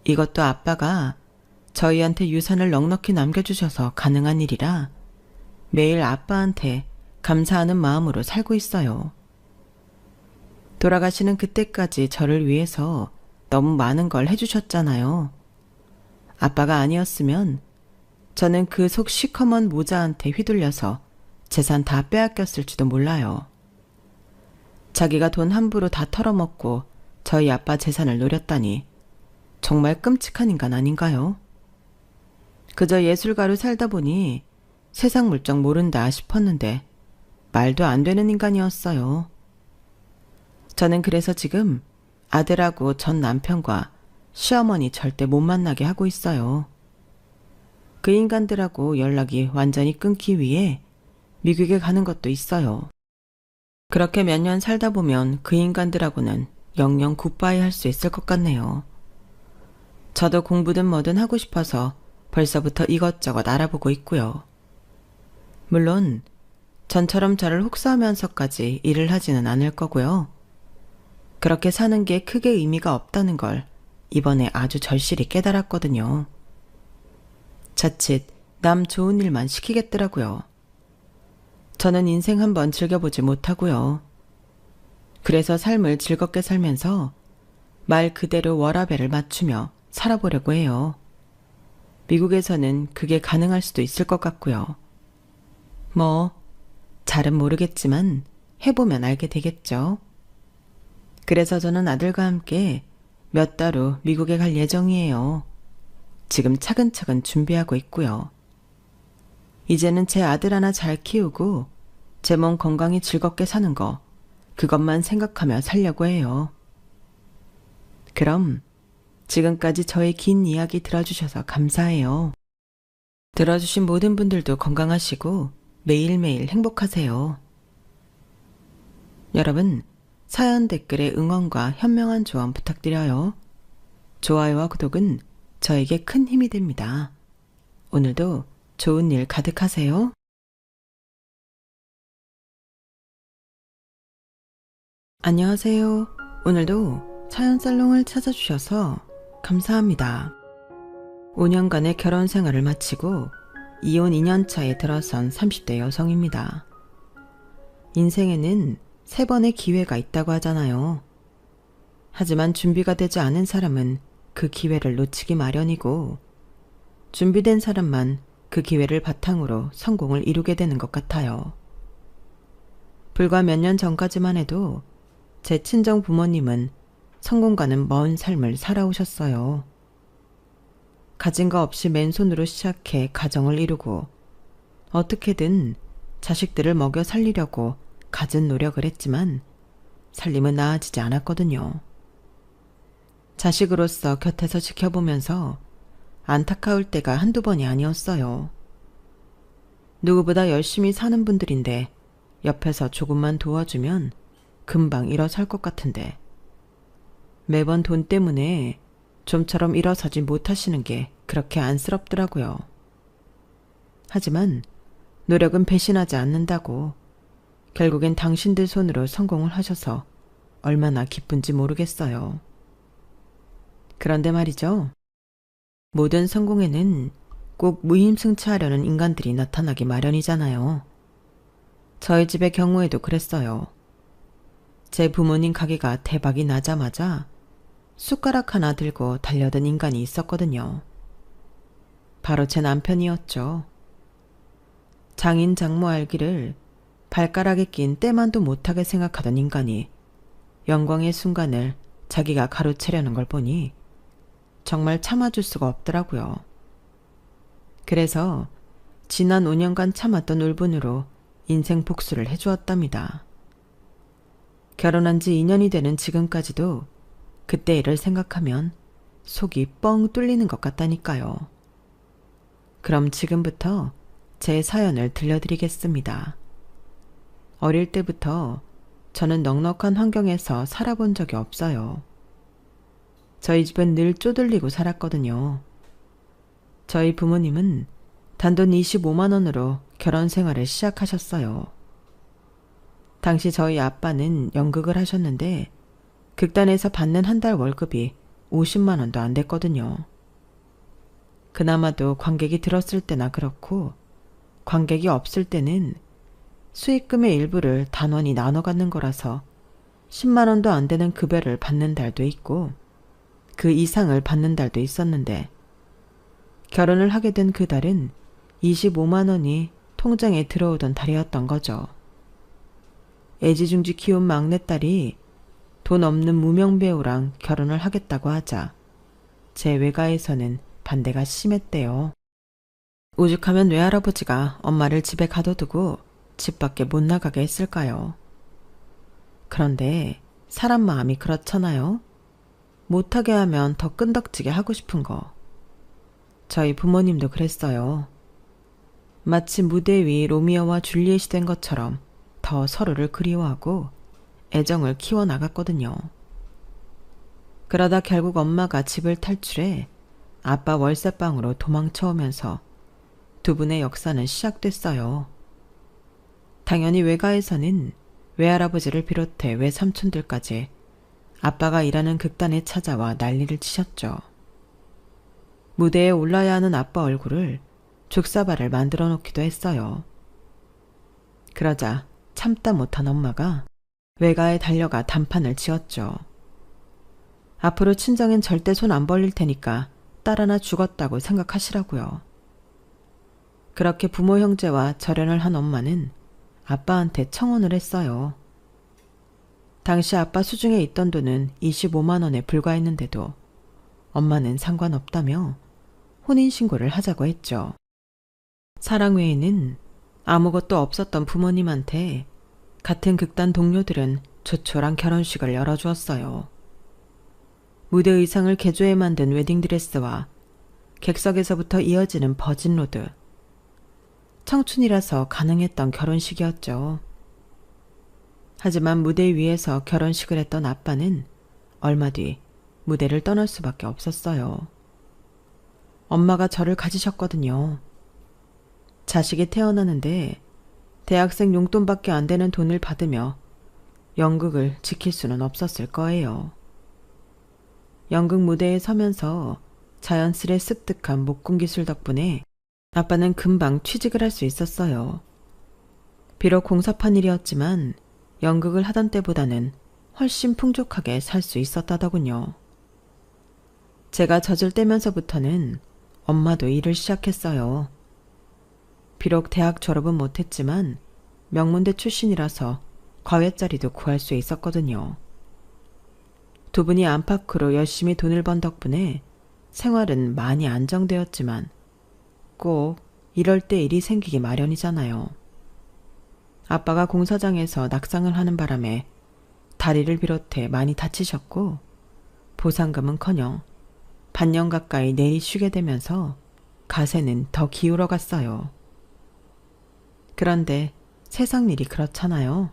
이것도 아빠가 저희한테 유산을 넉넉히 남겨주셔서 가능한 일이라 매일 아빠한테 감사하는 마음으로 살고 있어요. 돌아가시는 그때까지 저를 위해서 너무 많은 걸 해주셨잖아요. 아빠가 아니었으면 저는 그 속 시커먼 모자한테 휘둘려서 재산 다 빼앗겼을지도 몰라요. 자기가 돈 함부로 다 털어먹고 저희 아빠 재산을 노렸다니 정말 끔찍한 인간 아닌가요? 그저 예술가로 살다 보니 세상 물정 모른다 싶었는데 말도 안 되는 인간이었어요. 저는 그래서 지금 아들하고 전 남편과 시어머니 절대 못 만나게 하고 있어요. 그 인간들하고 연락이 완전히 끊기 위해 미국에 가는 것도 있어요. 그렇게 몇 년 살다 보면 그 인간들하고는 영영 굿바이 할 수 있을 것 같네요. 저도 공부든 뭐든 하고 싶어서 벌써부터 이것저것 알아보고 있고요. 물론 전처럼 저를 혹사하면서까지 일을 하지는 않을 거고요. 그렇게 사는 게 크게 의미가 없다는 걸 이번에 아주 절실히 깨달았거든요. 자칫 남 좋은 일만 시키겠더라고요. 저는 인생 한번 즐겨보지 못하고요. 그래서 삶을 즐겁게 살면서 말 그대로 워라밸을 맞추며 살아보려고 해요. 미국에서는 그게 가능할 수도 있을 것 같고요. 뭐 잘은 모르겠지만 해보면 알게 되겠죠. 그래서 저는 아들과 함께 몇 달 후 미국에 갈 예정이에요. 지금 차근차근 준비하고 있고요. 이제는 제 아들 하나 잘 키우고 제 몸 건강히 즐겁게 사는 거 그것만 생각하며 살려고 해요. 그럼 지금까지 저의 긴 이야기 들어주셔서 감사해요. 들어주신 모든 분들도 건강하시고 매일매일 행복하세요. 여러분, 사연 댓글에 응원과 현명한 조언 부탁드려요. 좋아요와 구독은 저에게 큰 힘이 됩니다. 오늘도 좋은 일 가득하세요. 안녕하세요. 오늘도 사연살롱을 찾아주셔서 감사합니다. 5년간의 결혼 생활을 마치고 이혼 2년차에 들어선 30대 여성입니다. 인생에는 3번의 기회가 있다고 하잖아요. 하지만 준비가 되지 않은 사람은 그 기회를 놓치기 마련이고 준비된 사람만 그 기회를 바탕으로 성공을 이루게 되는 것 같아요. 불과 몇 년 전까지만 해도 제 친정 부모님은 성공과는 먼 삶을 살아오셨어요. 가진 거 없이 맨손으로 시작해 가정을 이루고 어떻게든 자식들을 먹여 살리려고 갖은 노력을 했지만 살림은 나아지지 않았거든요. 자식으로서 곁에서 지켜보면서 안타까울 때가 한두 번이 아니었어요. 누구보다 열심히 사는 분들인데 옆에서 조금만 도와주면 금방 일어설 것 같은데 매번 돈 때문에 좀처럼 일어서지 못하시는 게 그렇게 안쓰럽더라고요. 하지만 노력은 배신하지 않는다고 결국엔 당신들 손으로 성공을 하셔서 얼마나 기쁜지 모르겠어요. 그런데 말이죠. 모든 성공에는 꼭 무임승차하려는 인간들이 나타나기 마련이잖아요. 저희 집의 경우에도 그랬어요. 제 부모님 가게가 대박이 나자마자 숟가락 하나 들고 달려든 인간이 있었거든요. 바로 제 남편이었죠. 장인 장모 알기를 발가락에 낀 때만도 못하게 생각하던 인간이 영광의 순간을 자기가 가로채려는 걸 보니 정말 참아줄 수가 없더라고요. 그래서 지난 5년간 참았던 울분으로 인생 복수를 해주었답니다. 결혼한 지 2년이 되는 지금까지도 그때 일을 생각하면 속이 뻥 뚫리는 것 같다니까요. 그럼 지금부터 제 사연을 들려드리겠습니다. 어릴 때부터 저는 넉넉한 환경에서 살아본 적이 없어요. 저희 집은 늘 쪼들리고 살았거든요. 저희 부모님은 단돈 25만 원으로 결혼 생활을 시작하셨어요. 당시 저희 아빠는 연극을 하셨는데 극단에서 받는 한 달 월급이 50만 원도 안 됐거든요. 그나마도 관객이 들었을 때나 그렇고 관객이 없을 때는 수익금의 일부를 단원이 나눠 갖는 거라서 10만 원도 안 되는 급여를 받는 달도 있고 그 이상을 받는 달도 있었는데 결혼을 하게 된 그 달은 25만 원이 통장에 들어오던 달이었던 거죠. 애지중지 키운 막내딸이 돈 없는 무명 배우랑 결혼을 하겠다고 하자 제 외가에서는 반대가 심했대요. 오죽하면 외할아버지가 엄마를 집에 가둬두고 집 밖에 못 나가게 했을까요? 그런데 사람 마음이 그렇잖아요. 못하게 하면 더 끈덕지게 하고 싶은 거. 저희 부모님도 그랬어요. 마치 무대 위 로미오와 줄리엣이 된 것처럼 더 서로를 그리워하고 애정을 키워나갔거든요. 그러다 결국 엄마가 집을 탈출해 아빠 월세방으로 도망쳐오면서 두 분의 역사는 시작됐어요. 당연히 외가에서는 외할아버지를 비롯해 외삼촌들까지 아빠가 일하는 극단에 찾아와 난리를 치셨죠. 무대에 올라야 하는 아빠 얼굴을 족사발을 만들어 놓기도 했어요. 그러자 참다 못한 엄마가 외가에 달려가 단판을 지었죠. 앞으로 친정엔 절대 손 안 벌릴 테니까 딸 하나 죽었다고 생각하시라고요. 그렇게 부모 형제와 절연을 한 엄마는 아빠한테 청혼을 했어요. 당시 아빠 수중에 있던 돈은 25만 원에 불과했는데도 엄마는 상관없다며 혼인신고를 하자고 했죠. 사랑 외에는 아무것도 없었던 부모님한테 같은 극단 동료들은 조촐한 결혼식을 열어주었어요. 무대 의상을 개조해 만든 웨딩드레스와 객석에서부터 이어지는 버진로드. 청춘이라서 가능했던 결혼식이었죠. 하지만 무대 위에서 결혼식을 했던 아빠는 얼마 뒤 무대를 떠날 수밖에 없었어요. 엄마가 저를 가지셨거든요. 자식이 태어나는데 대학생 용돈밖에 안 되는 돈을 받으며 연극을 지킬 수는 없었을 거예요. 연극 무대에 서면서 자연스레 습득한 목공 기술 덕분에 아빠는 금방 취직을 할 수 있었어요. 비록 공사판 일이었지만 연극을 하던 때보다는 훨씬 풍족하게 살 수 있었다더군요. 제가 젖을 떼면서부터는 엄마도 일을 시작했어요. 비록 대학 졸업은 못했지만 명문대 출신이라서 과외자리도 구할 수 있었거든요. 두 분이 안팎으로 열심히 돈을 번 덕분에 생활은 많이 안정되었지만 꼭 이럴 때 일이 생기기 마련이잖아요. 아빠가 공사장에서 낙상을 하는 바람에 다리를 비롯해 많이 다치셨고 보상금은커녕 반년 가까이 내리 쉬게 되면서 가세는 더 기울어 갔어요. 그런데 세상 일이 그렇잖아요.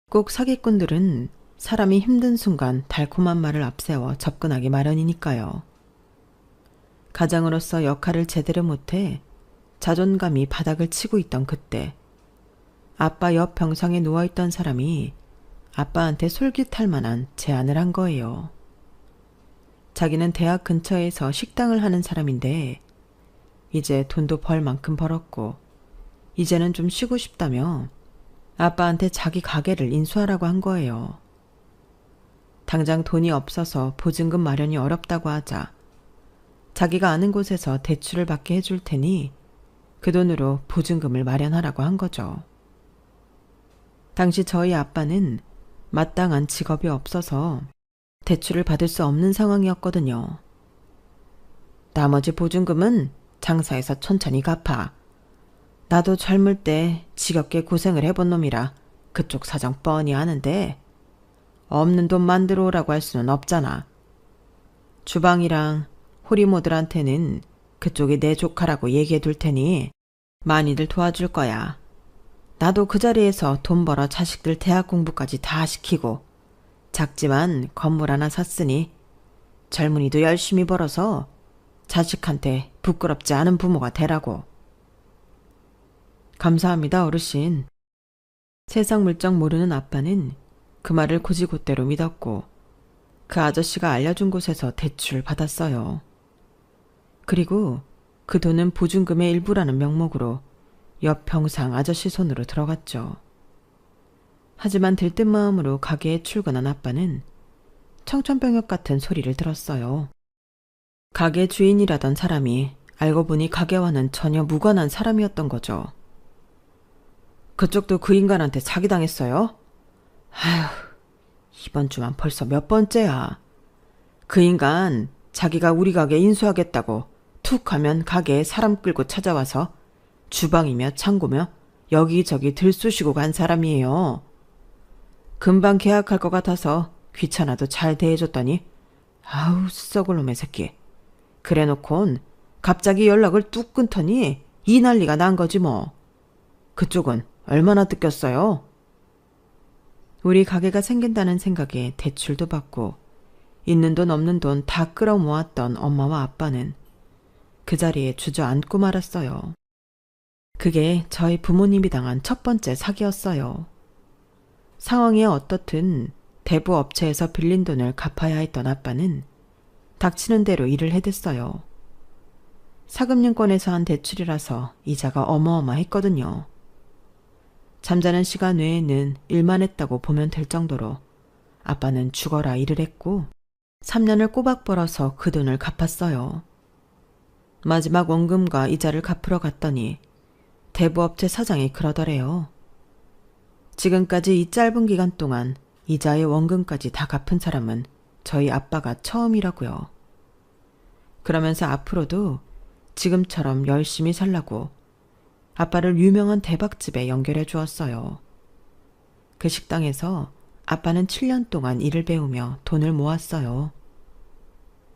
꼭 사기꾼들은 사람이 힘든 순간 달콤한 말을 앞세워 접근하기 마련이니까요. 가장으로서 역할을 제대로 못해 자존감이 바닥을 치고 있던 그때 아빠 옆 병상에 누워있던 사람이 아빠한테 솔깃할 만한 제안을 한 거예요. 자기는 대학 근처에서 식당을 하는 사람인데 이제 돈도 벌 만큼 벌었고 이제는 좀 쉬고 싶다며 아빠한테 자기 가게를 인수하라고 한 거예요. 당장 돈이 없어서 보증금 마련이 어렵다고 하자 자기가 아는 곳에서 대출을 받게 해줄 테니 그 돈으로 보증금을 마련하라고 한 거죠. 당시 저희 아빠는 마땅한 직업이 없어서 대출을 받을 수 없는 상황이었거든요. 나머지 보증금은 장사해서 천천히 갚아. 나도 젊을 때 지겹게 고생을 해본 놈이라 그쪽 사정 뻔히 아는데 없는 돈 만들어 오라고 할 수는 없잖아. 주방이랑 호리모들한테는 그쪽이 내 조카라고 얘기해 둘 테니 많이들 도와줄 거야. 나도 그 자리에서 돈 벌어 자식들 대학 공부까지 다 시키고 작지만 건물 하나 샀으니 젊은이도 열심히 벌어서 자식한테 부끄럽지 않은 부모가 되라고. 감사합니다, 어르신. 세상 물정 모르는 아빠는 그 말을 곧이곧대로 믿었고 그 아저씨가 알려준 곳에서 대출 받았어요. 그리고 그 돈은 보증금의 일부라는 명목으로 옆 병상 아저씨 손으로 들어갔죠. 하지만 들뜬 마음으로 가게에 출근한 아빠는 청천벽력 같은 소리를 들었어요. 가게 주인이라던 사람이 알고 보니 가게와는 전혀 무관한 사람이었던 거죠. 그쪽도 그 인간한테 사기당했어요? 아휴, 이번 주만 벌써 몇 번째야. 그 인간 자기가 우리 가게 인수하겠다고 툭 하면 가게에 사람 끌고 찾아와서 주방이며 창고며 여기저기 들쑤시고 간 사람이에요. 금방 계약할 것 같아서 귀찮아도 잘 대해줬더니 아우 썩을 놈의 새끼. 그래놓곤 갑자기 연락을 뚝 끊더니 이 난리가 난 거지 뭐. 그쪽은 얼마나 뜯겼어요? 우리 가게가 생긴다는 생각에 대출도 받고 있는 돈 없는 돈 다 끌어모았던 엄마와 아빠는 그 자리에 주저앉고 말았어요. 그게 저희 부모님이 당한 첫 번째 사기였어요. 상황이 어떻든 대부 업체에서 빌린 돈을 갚아야 했던 아빠는 닥치는 대로 일을 해댔어요. 사금융권에서 한 대출이라서 이자가 어마어마했거든요. 잠자는 시간 외에는 일만 했다고 보면 될 정도로 아빠는 죽어라 일을 했고 3년을 꼬박 벌어서 그 돈을 갚았어요. 마지막 원금과 이자를 갚으러 갔더니 대부업체 사장이 그러더래요. 지금까지 이 짧은 기간 동안 이자의 원금까지 다 갚은 사람은 저희 아빠가 처음이라고요. 그러면서 앞으로도 지금처럼 열심히 살라고 아빠를 유명한 대박집에 연결해 주었어요. 그 식당에서 아빠는 7년 동안 일을 배우며 돈을 모았어요.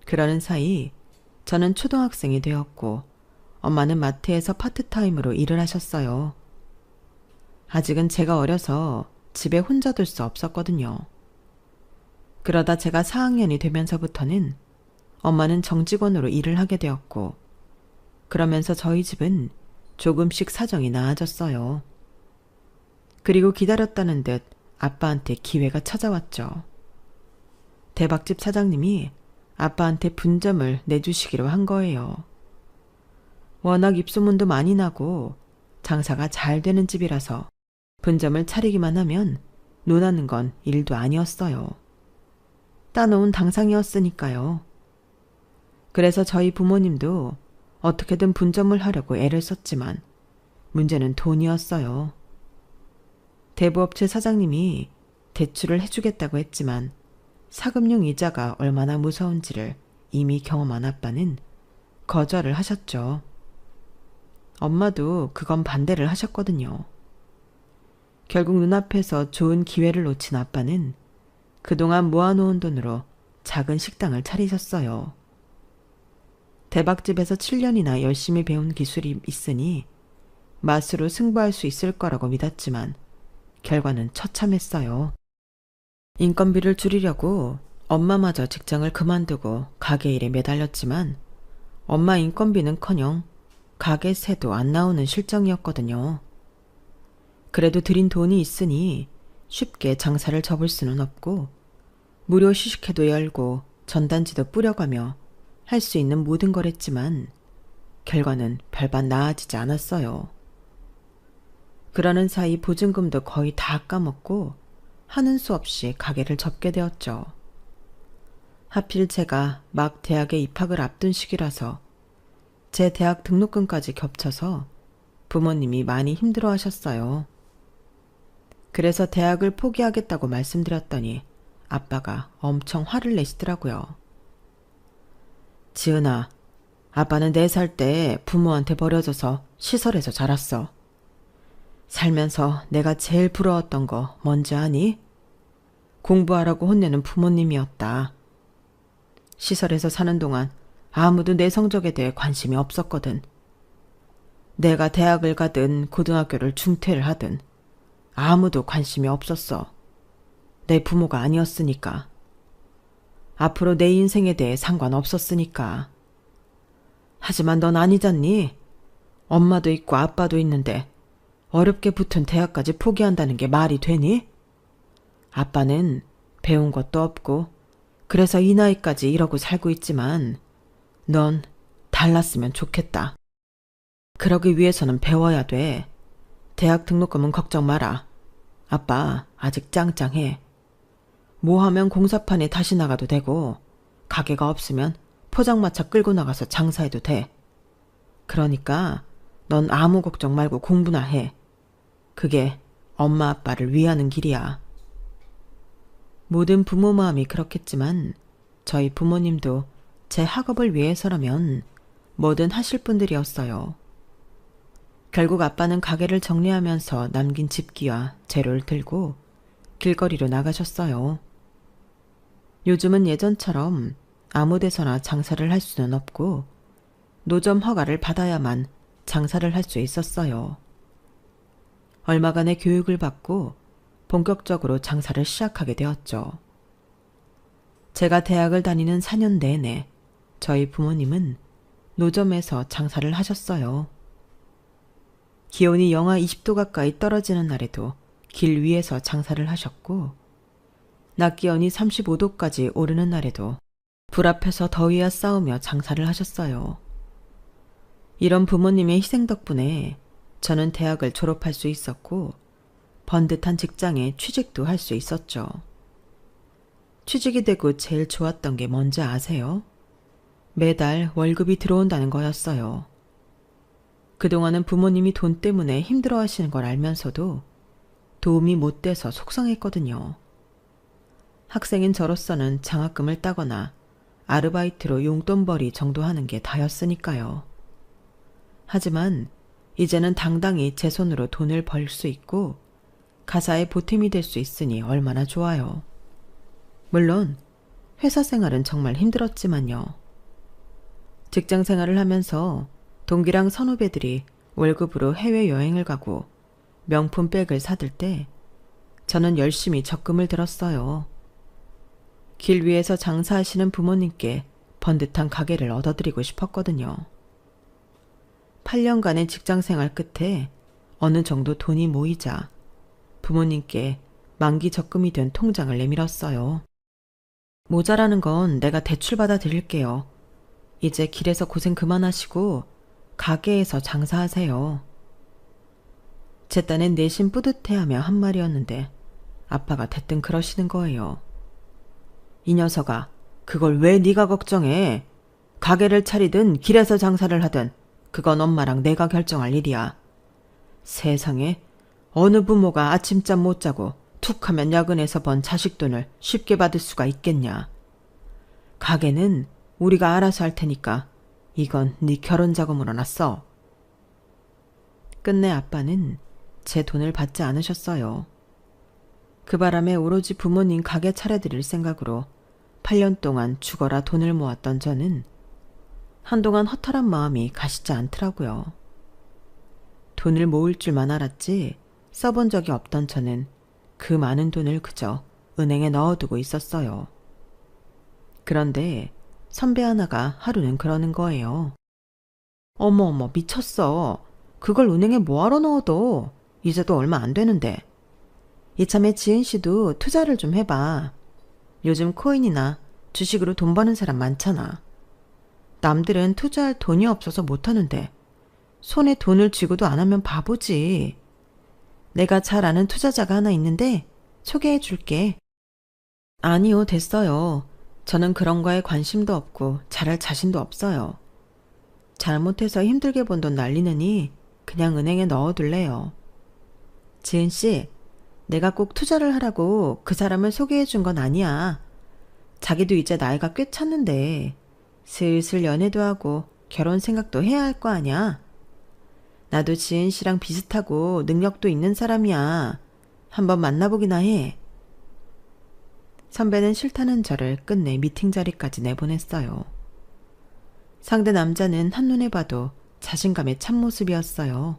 그러는 사이 저는 초등학생이 되었고 엄마는 마트에서 파트타임으로 일을 하셨어요. 아직은 제가 어려서 집에 혼자 둘 수 없었거든요. 그러다 제가 4학년이 되면서부터는 엄마는 정직원으로 일을 하게 되었고 그러면서 저희 집은 조금씩 사정이 나아졌어요. 그리고 기다렸다는 듯 아빠한테 기회가 찾아왔죠. 대박집 사장님이 아빠한테 분점을 내주시기로 한 거예요. 워낙 입소문도 많이 나고 장사가 잘 되는 집이라서 분점을 차리기만 하면 논하는 건 일도 아니었어요. 따놓은 당상이었으니까요. 그래서 저희 부모님도 어떻게든 분점을 하려고 애를 썼지만 문제는 돈이었어요. 대부업체 사장님이 대출을 해주겠다고 했지만 사금융 이자가 얼마나 무서운지를 이미 경험한 아빠는 거절을 하셨죠. 엄마도 그건 반대를 하셨거든요. 결국 눈앞에서 좋은 기회를 놓친 아빠는 그동안 모아놓은 돈으로 작은 식당을 차리셨어요. 대박집에서 7년이나 열심히 배운 기술이 있으니 맛으로 승부할 수 있을 거라고 믿었지만 결과는 처참했어요. 인건비를 줄이려고 엄마마저 직장을 그만두고 가게 일에 매달렸지만 엄마 인건비는커녕 가게 새도 안 나오는 실정이었거든요. 그래도 들인 돈이 있으니 쉽게 장사를 접을 수는 없고 무료 시식회도 열고 전단지도 뿌려가며 할 수 있는 모든 걸 했지만 결과는 별반 나아지지 않았어요. 그러는 사이 보증금도 거의 다 까먹고 하는 수 없이 가게를 접게 되었죠. 하필 제가 막 대학에 입학을 앞둔 시기라서 제 대학 등록금까지 겹쳐서 부모님이 많이 힘들어 하셨어요. 그래서 대학을 포기하겠다고 말씀드렸더니 아빠가 엄청 화를 내시더라고요. 지은아, 아빠는 4살 때 부모한테 버려져서 시설에서 자랐어. 살면서 내가 제일 부러웠던 거 뭔지 아니? 공부하라고 혼내는 부모님이었다. 시설에서 사는 동안 아무도 내 성적에 대해 관심이 없었거든. 내가 대학을 가든 고등학교를 중퇴를 하든 아무도 관심이 없었어. 내 부모가 아니었으니까. 앞으로 내 인생에 대해 상관없었으니까. 하지만 넌 아니잖니? 엄마도 있고 아빠도 있는데 어렵게 붙은 대학까지 포기한다는 게 말이 되니? 아빠는 배운 것도 없고 그래서 이 나이까지 이러고 살고 있지만 넌 달랐으면 좋겠다. 그러기 위해서는 배워야 돼. 대학 등록금은 걱정 마라. 아빠 아직 짱짱해. 뭐 하면 공사판에 다시 나가도 되고 가게가 없으면 포장마차 끌고 나가서 장사해도 돼. 그러니까 넌 아무 걱정 말고 공부나 해. 그게 엄마 아빠를 위하는 길이야. 모든 부모 마음이 그렇겠지만 저희 부모님도 제 학업을 위해서라면 뭐든 하실 분들이었어요. 결국 아빠는 가게를 정리하면서 남긴 집기와 재료를 들고 길거리로 나가셨어요. 요즘은 예전처럼 아무 데서나 장사를 할 수는 없고 노점 허가를 받아야만 장사를 할 수 있었어요. 얼마간의 교육을 받고 본격적으로 장사를 시작하게 되었죠. 제가 대학을 다니는 4년 내내 저희 부모님은 노점에서 장사를 하셨어요. 기온이 영하 20도 가까이 떨어지는 날에도 길 위에서 장사를 하셨고 낮 기온이 35도까지 오르는 날에도 불 앞에서 더위와 싸우며 장사를 하셨어요. 이런 부모님의 희생 덕분에 저는 대학을 졸업할 수 있었고 번듯한 직장에 취직도 할 수 있었죠. 취직이 되고 제일 좋았던 게 뭔지 아세요? 매달 월급이 들어온다는 거였어요. 그동안은 부모님이 돈 때문에 힘들어하시는 걸 알면서도 도움이 못 돼서 속상했거든요. 학생인 저로서는 장학금을 따거나 아르바이트로 용돈벌이 정도 하는 게 다였으니까요. 하지만 이제는 당당히 제 손으로 돈을 벌 수 있고 가사에 보탬이 될 수 있으니 얼마나 좋아요. 물론 회사 생활은 정말 힘들었지만요. 직장 생활을 하면서 동기랑 선후배들이 월급으로 해외여행을 가고 명품 백을 사들 때 저는 열심히 적금을 들었어요. 길 위에서 장사하시는 부모님께 번듯한 가게를 얻어드리고 싶었거든요. 8년간의 직장생활 끝에 어느 정도 돈이 모이자 부모님께 만기 적금이 된 통장을 내밀었어요. 모자라는 건 내가 대출받아 드릴게요. 이제 길에서 고생 그만하시고 가게에서 장사하세요. 제 딴엔 내심 뿌듯해하며 한 말이었는데 아빠가 대뜸 그러시는 거예요. 이 녀석아, 그걸 왜 네가 걱정해? 가게를 차리든 길에서 장사를 하든 그건 엄마랑 내가 결정할 일이야. 세상에 어느 부모가 아침잠 못 자고 툭하면 야근해서 번 자식 돈을 쉽게 받을 수가 있겠냐. 가게는 우리가 알아서 할 테니까 이건 네 결혼 자금으로나 써. 끝내 아빠는 제 돈을 받지 않으셨어요. 그 바람에 오로지 부모님 가게 차려드릴 생각으로 8년 동안 죽어라 돈을 모았던 저는 한동안 허탈한 마음이 가시지 않더라고요. 돈을 모을 줄만 알았지 써본 적이 없던 저는 그 많은 돈을 그저 은행에 넣어두고 있었어요. 그런데 선배 하나가 하루는 그러는 거예요. 어머 미쳤어. 그걸 은행에 뭐하러 넣어둬. 이제도 얼마 안 되는데. 이참에 지은 씨도 투자를 좀 해봐. 요즘 코인이나 주식으로 돈 버는 사람 많잖아. 남들은 투자할 돈이 없어서 못하는데 손에 돈을 쥐고도 안 하면 바보지. 내가 잘 아는 투자자가 하나 있는데 소개해 줄게. 아니요, 됐어요. 저는 그런 거에 관심도 없고 잘할 자신도 없어요. 잘못해서 힘들게 번 돈 날리느니 그냥 은행에 넣어둘래요. 지은 씨, 내가 꼭 투자를 하라고 그 사람을 소개해 준 건 아니야. 자기도 이제 나이가 꽤 찼는데 슬슬 연애도 하고 결혼 생각도 해야 할 거 아냐? 나도 지은 씨랑 비슷하고 능력도 있는 사람이야. 한번 만나보기나 해. 선배는 싫다는 저를 끝내 미팅 자리까지 내보냈어요. 상대 남자는 한눈에 봐도 자신감의 참모습이었어요.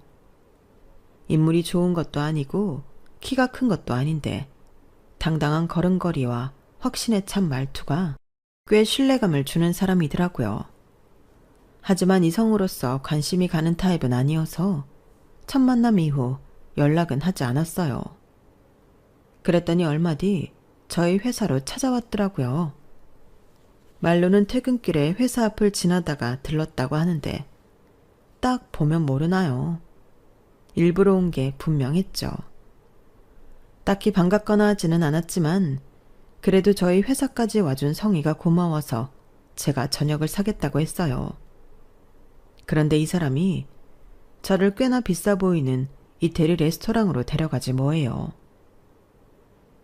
인물이 좋은 것도 아니고 키가 큰 것도 아닌데 당당한 걸음걸이와 확신에 찬 말투가 꽤 신뢰감을 주는 사람이더라고요. 하지만 이성으로서 관심이 가는 타입은 아니어서 첫 만남 이후 연락은 하지 않았어요. 그랬더니 얼마 뒤 저희 회사로 찾아왔더라고요. 말로는 퇴근길에 회사 앞을 지나다가 들렀다고 하는데 딱 보면 모르나요? 일부러 온 게 분명했죠. 딱히 반갑거나 하지는 않았지만 그래도 저희 회사까지 와준 성의가 고마워서 제가 저녁을 사겠다고 했어요. 그런데 이 사람이 저를 꽤나 비싸 보이는 이태리 레스토랑으로 데려가지 뭐예요.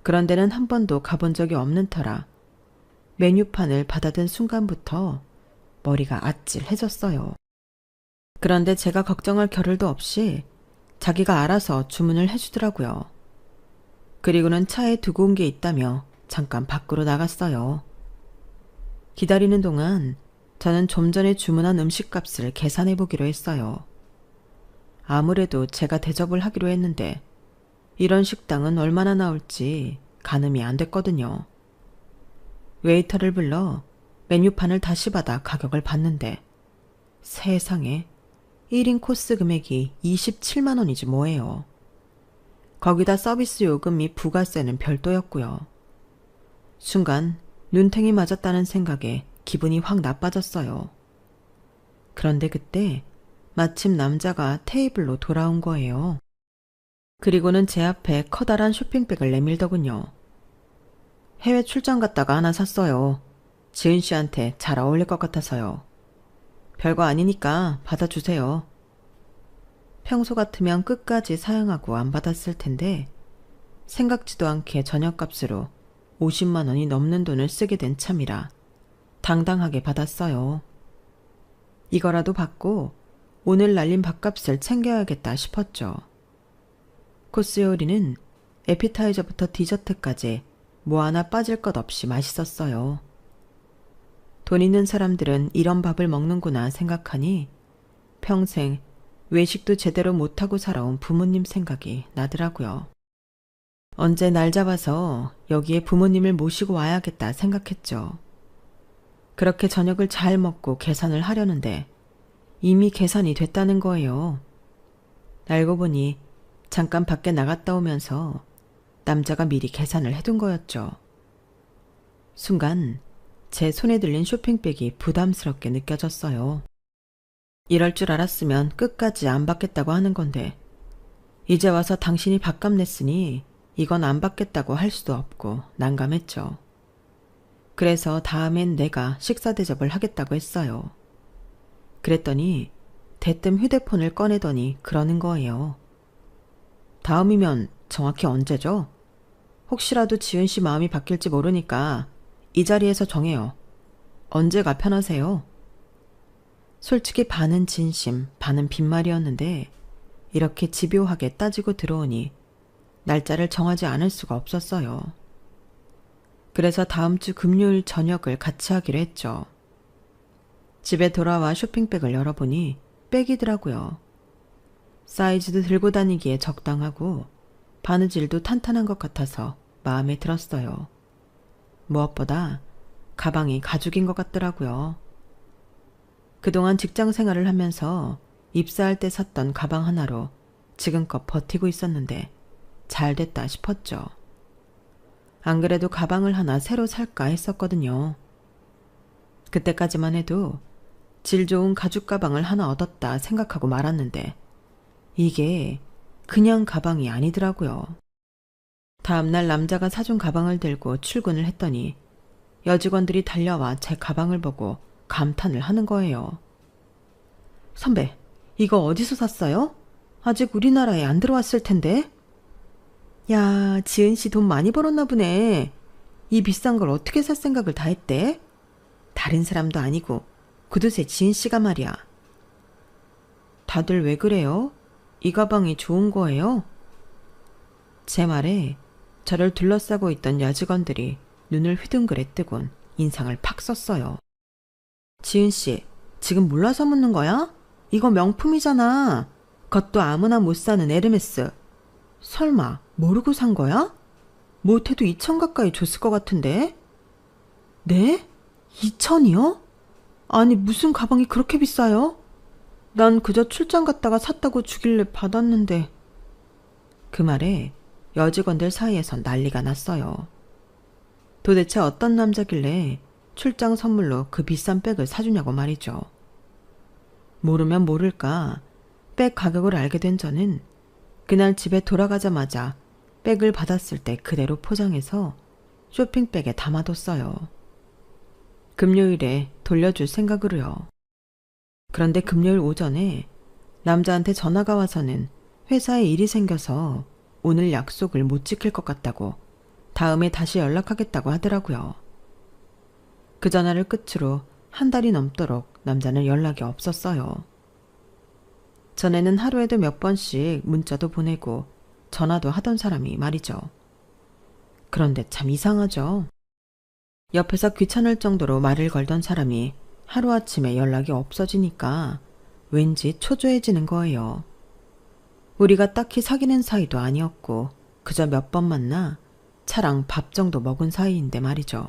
그런 데는 한 번도 가본 적이 없는 터라 메뉴판을 받아든 순간부터 머리가 아찔해졌어요. 그런데 제가 걱정할 겨를도 없이 자기가 알아서 주문을 해주더라고요. 그리고는 차에 두고 온 게 있다며 잠깐 밖으로 나갔어요. 기다리는 동안 저는 좀 전에 주문한 음식값을 계산해 보기로 했어요. 아무래도 제가 대접을 하기로 했는데 이런 식당은 얼마나 나올지 가늠이 안 됐거든요. 웨이터를 불러 메뉴판을 다시 받아 가격을 봤는데 세상에 1인 코스 금액이 27만 원이지 뭐예요. 거기다 서비스 요금 및 부가세는 별도였고요. 순간 눈탱이 맞았다는 생각에 기분이 확 나빠졌어요. 그런데 그때 마침 남자가 테이블로 돌아온 거예요. 그리고는 제 앞에 커다란 쇼핑백을 내밀더군요. 해외 출장 갔다가 하나 샀어요. 지은 씨한테 잘 어울릴 것 같아서요. 별거 아니니까 받아주세요. 평소 같으면 끝까지 사양하고 안 받았을 텐데 생각지도 않게 저녁값으로 50만 원이 넘는 돈을 쓰게 된 참이라 당당하게 받았어요. 이거라도 받고 오늘 날린 밥값을 챙겨야겠다 싶었죠. 코스 요리는 에피타이저부터 디저트까지 뭐 하나 빠질 것 없이 맛있었어요. 돈 있는 사람들은 이런 밥을 먹는구나 생각하니 평생 외식도 제대로 못하고 살아온 부모님 생각이 나더라고요. 언제 날 잡아서 여기에 부모님을 모시고 와야겠다 생각했죠. 그렇게 저녁을 잘 먹고 계산을 하려는데 이미 계산이 됐다는 거예요. 알고 보니 잠깐 밖에 나갔다 오면서 남자가 미리 계산을 해둔 거였죠. 순간 제 손에 들린 쇼핑백이 부담스럽게 느껴졌어요. 이럴 줄 알았으면 끝까지 안 받겠다고 하는 건데 이제 와서 당신이 밥값 냈으니 이건 안 받겠다고 할 수도 없고 난감했죠. 그래서 다음엔 내가 식사 대접을 하겠다고 했어요. 그랬더니 대뜸 휴대폰을 꺼내더니 그러는 거예요. 다음이면 정확히 언제죠? 혹시라도 지은 씨 마음이 바뀔지 모르니까 이 자리에서 정해요. 언제가 편하세요? 솔직히 반은 진심, 반은 빈말이었는데 이렇게 집요하게 따지고 들어오니 날짜를 정하지 않을 수가 없었어요. 그래서 다음 주 금요일 저녁을 같이 하기로 했죠. 집에 돌아와 쇼핑백을 열어보니 백이더라고요. 사이즈도 들고 다니기에 적당하고 바느질도 탄탄한 것 같아서 마음에 들었어요. 무엇보다 가방이 가죽인 것 같더라고요. 그동안 직장 생활을 하면서 입사할 때 샀던 가방 하나로 지금껏 버티고 있었는데 잘 됐다 싶었죠. 안 그래도 가방을 하나 새로 살까 했었거든요. 그때까지만 해도 질 좋은 가죽 가방을 하나 얻었다 생각하고 말았는데 이게 그냥 가방이 아니더라고요. 다음날 남자가 사준 가방을 들고 출근을 했더니 여직원들이 달려와 제 가방을 보고 감탄을 하는 거예요. 선배, 이거 어디서 샀어요? 아직 우리나라에 안 들어왔을 텐데? 야, 지은 씨 돈 많이 벌었나 보네. 이 비싼 걸 어떻게 살 생각을 다 했대? 다른 사람도 아니고 구두쇠 지은 씨가 말이야. 다들 왜 그래요? 이 가방이 좋은 거예요? 제 말에 저를 둘러싸고 있던 여직원들이 눈을 휘둥그레 뜨곤 인상을 팍 썼어요. 지은 씨, 지금 몰라서 묻는 거야? 이거 명품이잖아. 그것도 아무나 못 사는 에르메스. 설마 모르고 산 거야? 못해도 2천 가까이 줬을 것 같은데? 네? 2천이요? 아니 무슨 가방이 그렇게 비싸요? 난 그저 출장 갔다가 샀다고 주길래 받았는데. 그 말에 여직원들 사이에선 난리가 났어요. 도대체 어떤 남자길래 출장 선물로 그 비싼 백을 사주냐고 말이죠. 모르면 모를까 백 가격을 알게 된 저는 그날 집에 돌아가자마자 백을 받았을 때 그대로 포장해서 쇼핑백에 담아뒀어요. 금요일에 돌려줄 생각으로요. 그런데 금요일 오전에 남자한테 전화가 와서는 회사에 일이 생겨서 오늘 약속을 못 지킬 것 같다고 다음에 다시 연락하겠다고 하더라고요. 그 전화를 끝으로 한 달이 넘도록 남자는 연락이 없었어요. 전에는 하루에도 몇 번씩 문자도 보내고 전화도 하던 사람이 말이죠. 그런데 참 이상하죠. 옆에서 귀찮을 정도로 말을 걸던 사람이 하루아침에 연락이 없어지니까 왠지 초조해지는 거예요. 우리가 딱히 사귀는 사이도 아니었고 그저 몇 번 만나 차랑 밥 정도 먹은 사이인데 말이죠.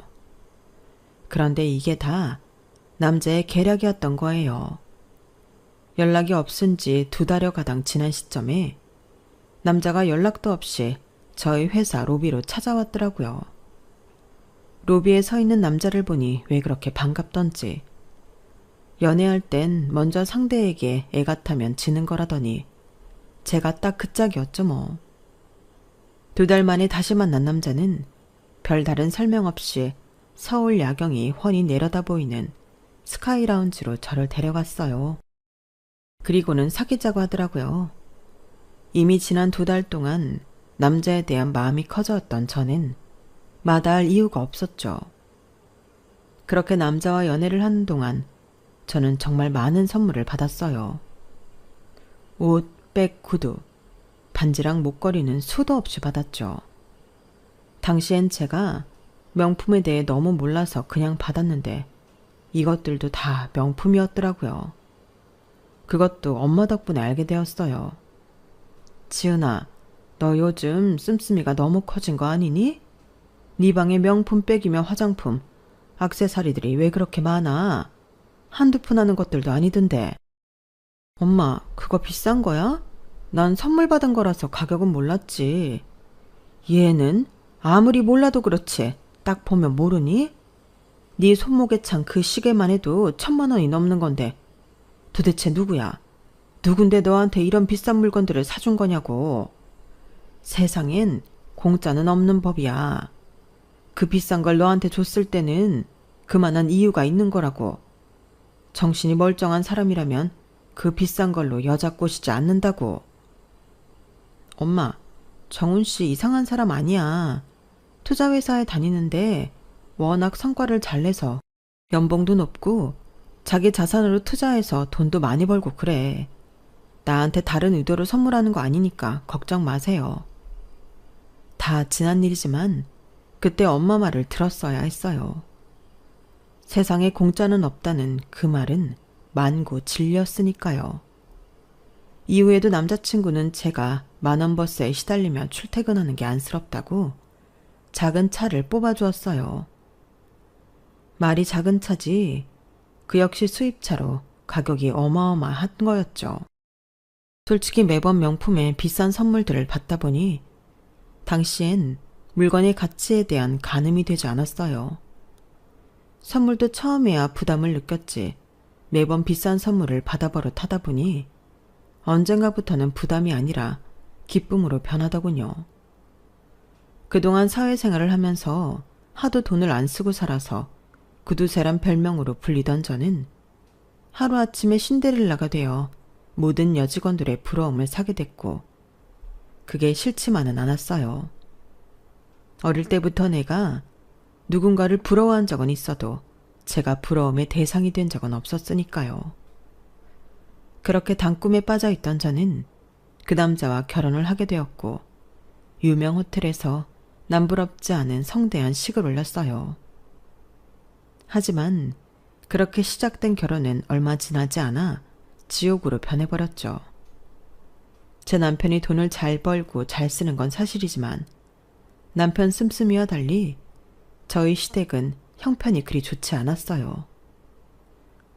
그런데 이게 다 남자의 계략이었던 거예요. 연락이 없은 지 2달여 가량 지난 시점에 남자가 연락도 없이 저희 회사 로비로 찾아왔더라고요. 로비에 서 있는 남자를 보니 왜 그렇게 반갑던지. 연애할 땐 먼저 상대에게 애가 타면 지는 거라더니 제가 딱 그 짝이었죠 뭐. 2달 만에 다시 만난 남자는 별다른 설명 없이 서울 야경이 훤히 내려다 보이는 스카이 라운지로 저를 데려갔어요. 그리고는 사귀자고 하더라고요. 이미 지난 2달 동안 남자에 대한 마음이 커졌던 저는 마다할 이유가 없었죠. 그렇게 남자와 연애를 하는 동안 저는 정말 많은 선물을 받았어요. 옷, 백, 구두, 반지랑 목걸이는 수도 없이 받았죠. 당시엔 제가 명품에 대해 너무 몰라서 그냥 받았는데 이것들도 다 명품이었더라고요. 그것도 엄마 덕분에 알게 되었어요. 지은아, 너 요즘 씀씀이가 너무 커진 거 아니니? 네 방에 명품 백이며 화장품, 액세서리들이 왜 그렇게 많아? 한두 푼 하는 것들도 아니던데. 엄마, 그거 비싼 거야? 난 선물 받은 거라서 가격은 몰랐지. 얘는 아무리 몰라도 그렇지 딱 보면 모르니? 네 손목에 찬 그 시계만 해도 1,000만 원이 넘는 건데 도대체 누구야? 누군데 너한테 이런 비싼 물건들을 사준 거냐고. 세상엔 공짜는 없는 법이야. 그 비싼 걸 너한테 줬을 때는 그만한 이유가 있는 거라고. 정신이 멀쩡한 사람이라면 그 비싼 걸로 여자 꼬시지 않는다고. 엄마, 정훈 씨 이상한 사람 아니야. 투자회사에 다니는데 워낙 성과를 잘 내서 연봉도 높고 자기 자산으로 투자해서 돈도 많이 벌고 그래. 나한테 다른 의도로 선물하는 거 아니니까 걱정 마세요. 다 지난 일이지만 그때 엄마 말을 들었어야 했어요. 세상에 공짜는 없다는 그 말은 만고 진리였으니까요. 이후에도 남자친구는 제가 만원버스에 시달리며 출퇴근하는 게 안쓰럽다고 작은 차를 뽑아주었어요. 말이 작은 차지 그 역시 수입차로 가격이 어마어마한 거였죠. 솔직히 매번 명품에 비싼 선물들을 받다 보니 당시엔 물건의 가치에 대한 가늠이 되지 않았어요. 선물도 처음에야 부담을 느꼈지 매번 비싼 선물을 받아 버릇하다 보니 언젠가부터는 부담이 아니라 기쁨으로 변하더군요. 그동안 사회생활을 하면서 하도 돈을 안 쓰고 살아서 구두쇠란 별명으로 불리던 저는 하루아침에 신데렐라가 되어 모든 여직원들의 부러움을 사게 됐고 그게 싫지만은 않았어요. 어릴 때부터 내가 누군가를 부러워한 적은 있어도 제가 부러움의 대상이 된 적은 없었으니까요. 그렇게 단꿈에 빠져 있던 저는 그 남자와 결혼을 하게 되었고 유명 호텔에서 남부럽지 않은 성대한 식을 올렸어요. 하지만 그렇게 시작된 결혼은 얼마 지나지 않아 지옥으로 변해버렸죠. 제 남편이 돈을 잘 벌고 잘 쓰는 건 사실이지만 남편 씀씀이와 달리 저희 시댁은 형편이 그리 좋지 않았어요.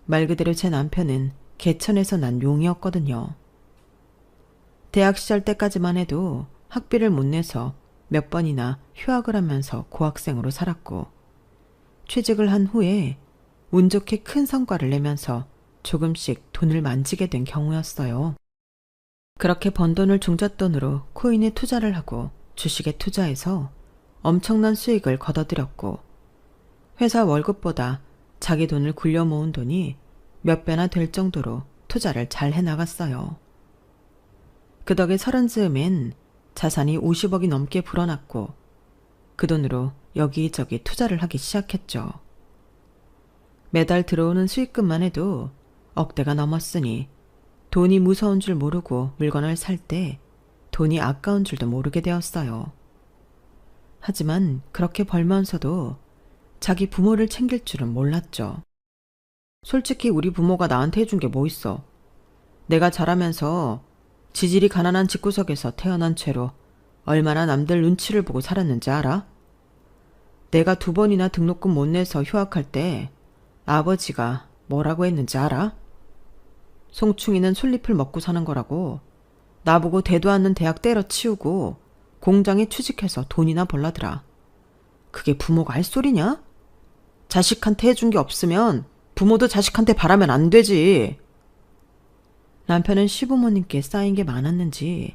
말 그대로 제 남편은 개천에서 난 용이었거든요. 대학 시절 때까지만 해도 학비를 못 내서 몇 번이나 휴학을 하면서 고학생으로 살았고 취직을 한 후에 운 좋게 큰 성과를 내면서 조금씩 돈을 만지게 된 경우였어요. 그렇게 번 돈을 종잣돈으로 코인에 투자를 하고 주식에 투자해서 엄청난 수익을 거둬들였고 회사 월급보다 자기 돈을 굴려 모은 돈이 몇 배나 될 정도로 투자를 잘 해나갔어요. 그 덕에 30즈음엔 자산이 50억이 넘게 불어났고 그 돈으로 여기저기 투자를 하기 시작했죠. 매달 들어오는 수익금만 해도 억대가 넘었으니 돈이 무서운 줄 모르고 물건을 살 때 돈이 아까운 줄도 모르게 되었어요. 하지만 그렇게 벌면서도 자기 부모를 챙길 줄은 몰랐죠. 솔직히 우리 부모가 나한테 해준 게 뭐 있어. 내가 자라면서 지질이 가난한 집구석에서 태어난 채로 얼마나 남들 눈치를 보고 살았는지 알아? 내가 2번이나 등록금 못 내서 휴학할 때 아버지가 뭐라고 했는지 알아? 송충이는 솔잎을 먹고 사는 거라고 나보고 대도 않는 대학 때려치우고 공장에 취직해서 돈이나 벌라더라. 그게 부모가 할 소리냐? 자식한테 해준 게 없으면 부모도 자식한테 바라면 안 되지. 남편은 시부모님께 쌓인 게 많았는지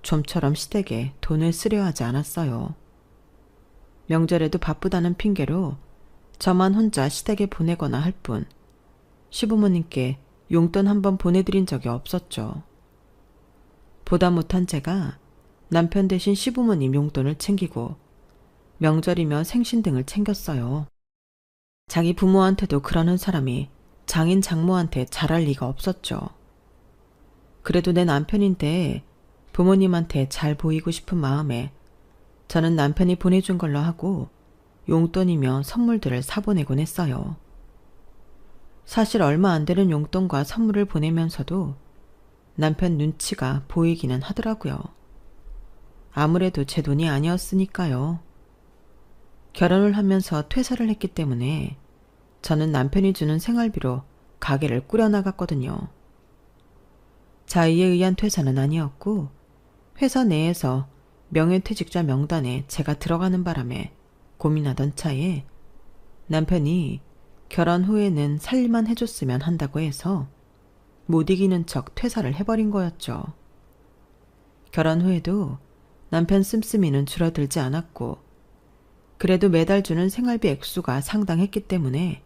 좀처럼 시댁에 돈을 쓰려 하지 않았어요. 명절에도 바쁘다는 핑계로 저만 혼자 시댁에 보내거나 할 뿐 시부모님께 용돈 한 번 보내드린 적이 없었죠. 보다 못한 제가 남편 대신 시부모님 용돈을 챙기고 명절이며 생신 등을 챙겼어요. 자기 부모한테도 그러는 사람이 장인 장모한테 잘할 리가 없었죠. 그래도 내 남편인데 부모님한테 잘 보이고 싶은 마음에 저는 남편이 보내준 걸로 하고 용돈이며 선물들을 사보내곤 했어요. 사실 얼마 안 되는 용돈과 선물을 보내면서도 남편 눈치가 보이기는 하더라고요. 아무래도 제 돈이 아니었으니까요. 결혼을 하면서 퇴사를 했기 때문에 저는 남편이 주는 생활비로 가게를 꾸려나갔거든요. 자의에 의한 퇴사는 아니었고 회사 내에서 명예퇴직자 명단에 제가 들어가는 바람에 고민하던 차에 남편이 결혼 후에는 살림만 해줬으면 한다고 해서 못 이기는 척 퇴사를 해버린 거였죠. 결혼 후에도 남편 씀씀이는 줄어들지 않았고 그래도 매달 주는 생활비 액수가 상당했기 때문에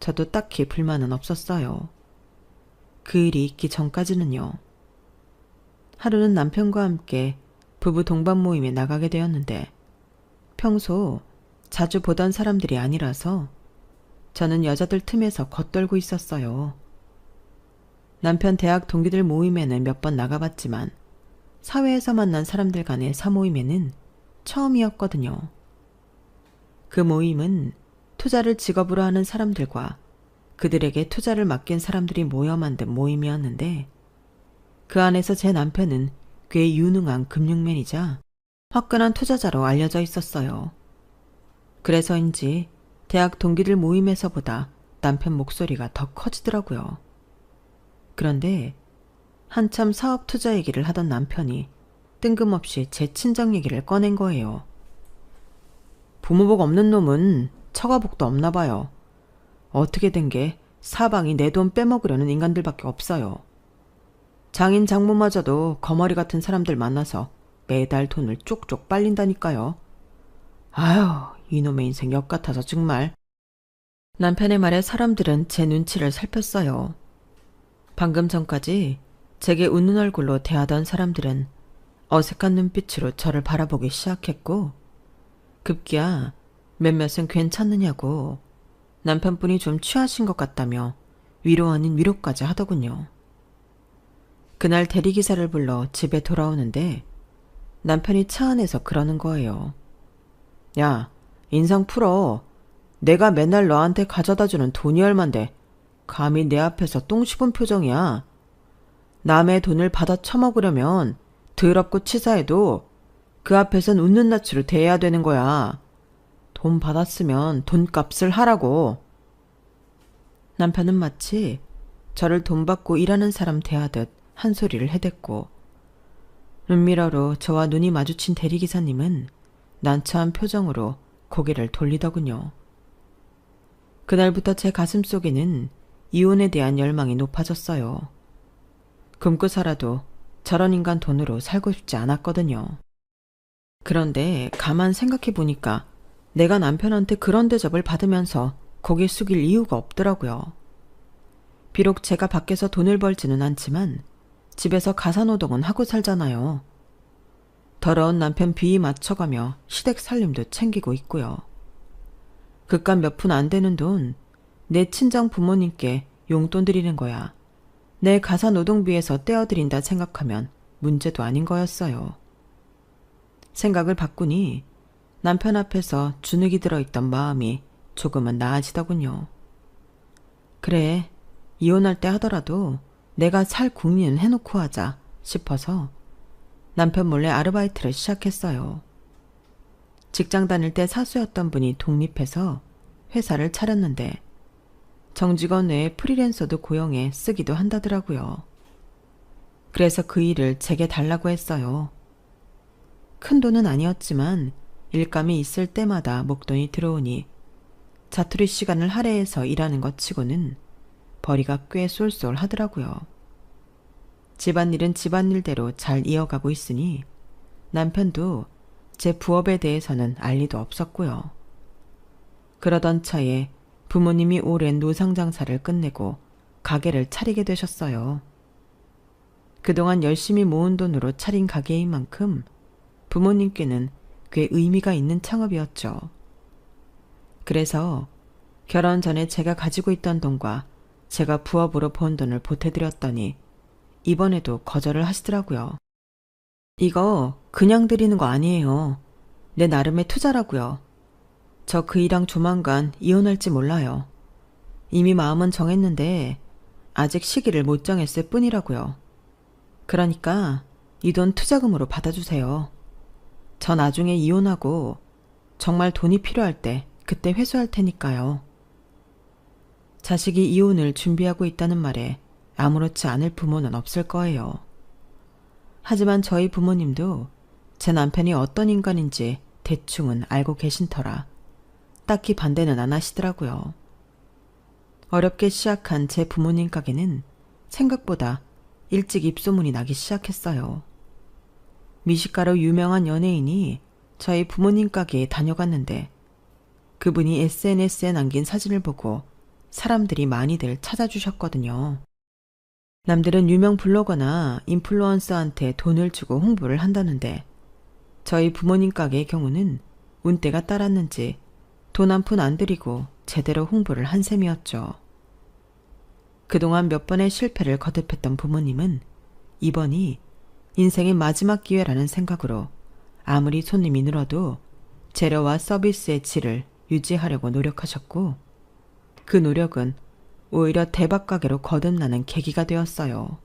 저도 딱히 불만은 없었어요. 그 일이 있기 전까지는요. 하루는 남편과 함께 부부 동반 모임에 나가게 되었는데 평소 자주 보던 사람들이 아니라서 저는 여자들 틈에서 겉돌고 있었어요. 남편 대학 동기들 모임에는 몇 번 나가봤지만 사회에서 만난 사람들 간의 사모임에는 처음이었거든요. 그 모임은 투자를 직업으로 하는 사람들과 그들에게 투자를 맡긴 사람들이 모여 만든 모임이었는데 그 안에서 제 남편은 꽤 유능한 금융맨이자 화끈한 투자자로 알려져 있었어요. 그래서인지 대학 동기들 모임에서보다 남편 목소리가 더 커지더라고요. 그런데 한참 사업 투자 얘기를 하던 남편이 뜬금없이 제 친정 얘기를 꺼낸 거예요. 부모복 없는 놈은 처가복도 없나 봐요. 어떻게 된 게 사방이 내 돈 빼먹으려는 인간들밖에 없어요. 장인 장모마저도 거머리 같은 사람들 만나서 매달 돈을 쪽쪽 빨린다니까요. 아휴, 이놈의 인생 역 같아서 정말. 남편의 말에 사람들은 제 눈치를 살폈어요. 방금 전까지 제게 웃는 얼굴로 대하던 사람들은 어색한 눈빛으로 저를 바라보기 시작했고 급기야 몇몇은 괜찮느냐고 남편분이 좀 취하신 것 같다며 위로 아닌 위로까지 하더군요. 그날 대리기사를 불러 집에 돌아오는데 남편이 차 안에서 그러는 거예요. 야, 인상 풀어. 내가 맨날 너한테 가져다주는 돈이 얼만데 감히 내 앞에서 똥 씹은 표정이야. 남의 돈을 받아 처먹으려면 더럽고 치사해도 그 앞에선 웃는 낯으로 대해야 되는 거야. 돈 받았으면 돈값을 하라고. 남편은 마치 저를 돈 받고 일하는 사람 대하듯 한 소리를 해댔고 눈미러로 저와 눈이 마주친 대리기사님은 난처한 표정으로 고개를 돌리더군요. 그날부터 제 가슴 속에는 이혼에 대한 열망이 높아졌어요. 굶고 살아도 저런 인간 돈으로 살고 싶지 않았거든요. 그런데 가만 생각해 보니까 내가 남편한테 그런 대접을 받으면서 고개 숙일 이유가 없더라고요. 비록 제가 밖에서 돈을 벌지는 않지만 집에서 가사노동은 하고 살잖아요. 더러운 남편 비위 맞춰가며 시댁 살림도 챙기고 있고요. 그깟 몇 푼 안 되는 돈, 내 친정 부모님께 용돈 드리는 거야. 내 가사노동비에서 떼어드린다 생각하면 문제도 아닌 거였어요. 생각을 바꾸니 남편 앞에서 주눅이 들어있던 마음이 조금은 나아지더군요. 그래, 이혼할 때 하더라도 내가 살 궁리는 해놓고 하자 싶어서 남편 몰래 아르바이트를 시작했어요. 직장 다닐 때 사수였던 분이 독립해서 회사를 차렸는데 정직원 외에 프리랜서도 고용해 쓰기도 한다더라고요. 그래서 그 일을 제게 달라고 했어요. 큰 돈은 아니었지만 일감이 있을 때마다 목돈이 들어오니 자투리 시간을 할애해서 일하는 것 치고는 벌이가 꽤 쏠쏠하더라고요. 집안일은 집안일대로 잘 이어가고 있으니 남편도 제 부업에 대해서는 알 리도 없었고요. 그러던 차에 부모님이 오랜 노상장사를 끝내고 가게를 차리게 되셨어요. 그동안 열심히 모은 돈으로 차린 가게인 만큼 부모님께는 꽤 의미가 있는 창업이었죠. 그래서 결혼 전에 제가 가지고 있던 돈과 제가 부업으로 번 돈을 보태드렸더니 이번에도 거절을 하시더라고요. 이거 그냥 드리는 거 아니에요. 내 나름의 투자라고요. 저 그이랑 조만간 이혼할지 몰라요. 이미 마음은 정했는데 아직 시기를 못 정했을 뿐이라고요. 그러니까 이 돈 투자금으로 받아주세요. 저 나중에 이혼하고 정말 돈이 필요할 때 그때 회수할 테니까요. 자식이 이혼을 준비하고 있다는 말에 아무렇지 않을 부모는 없을 거예요. 하지만 저희 부모님도 제 남편이 어떤 인간인지 대충은 알고 계신 터라 딱히 반대는 안 하시더라고요. 어렵게 시작한 제 부모님 가게는 생각보다 일찍 입소문이 나기 시작했어요. 미식가로 유명한 연예인이 저희 부모님 가게에 다녀갔는데 그분이 SNS에 남긴 사진을 보고 사람들이 많이들 찾아주셨거든요. 남들은 유명 블로거나 인플루언서한테 돈을 주고 홍보를 한다는데 저희 부모님 가게의 경우는 운때가 따랐는지 돈 한 푼 안 들이고 제대로 홍보를 한 셈이었죠. 그동안 몇 번의 실패를 거듭했던 부모님은 이번이 인생의 마지막 기회라는 생각으로 아무리 손님이 늘어도 재료와 서비스의 질을 유지하려고 노력하셨고 그 노력은 오히려 대박 가게로 거듭나는 계기가 되었어요.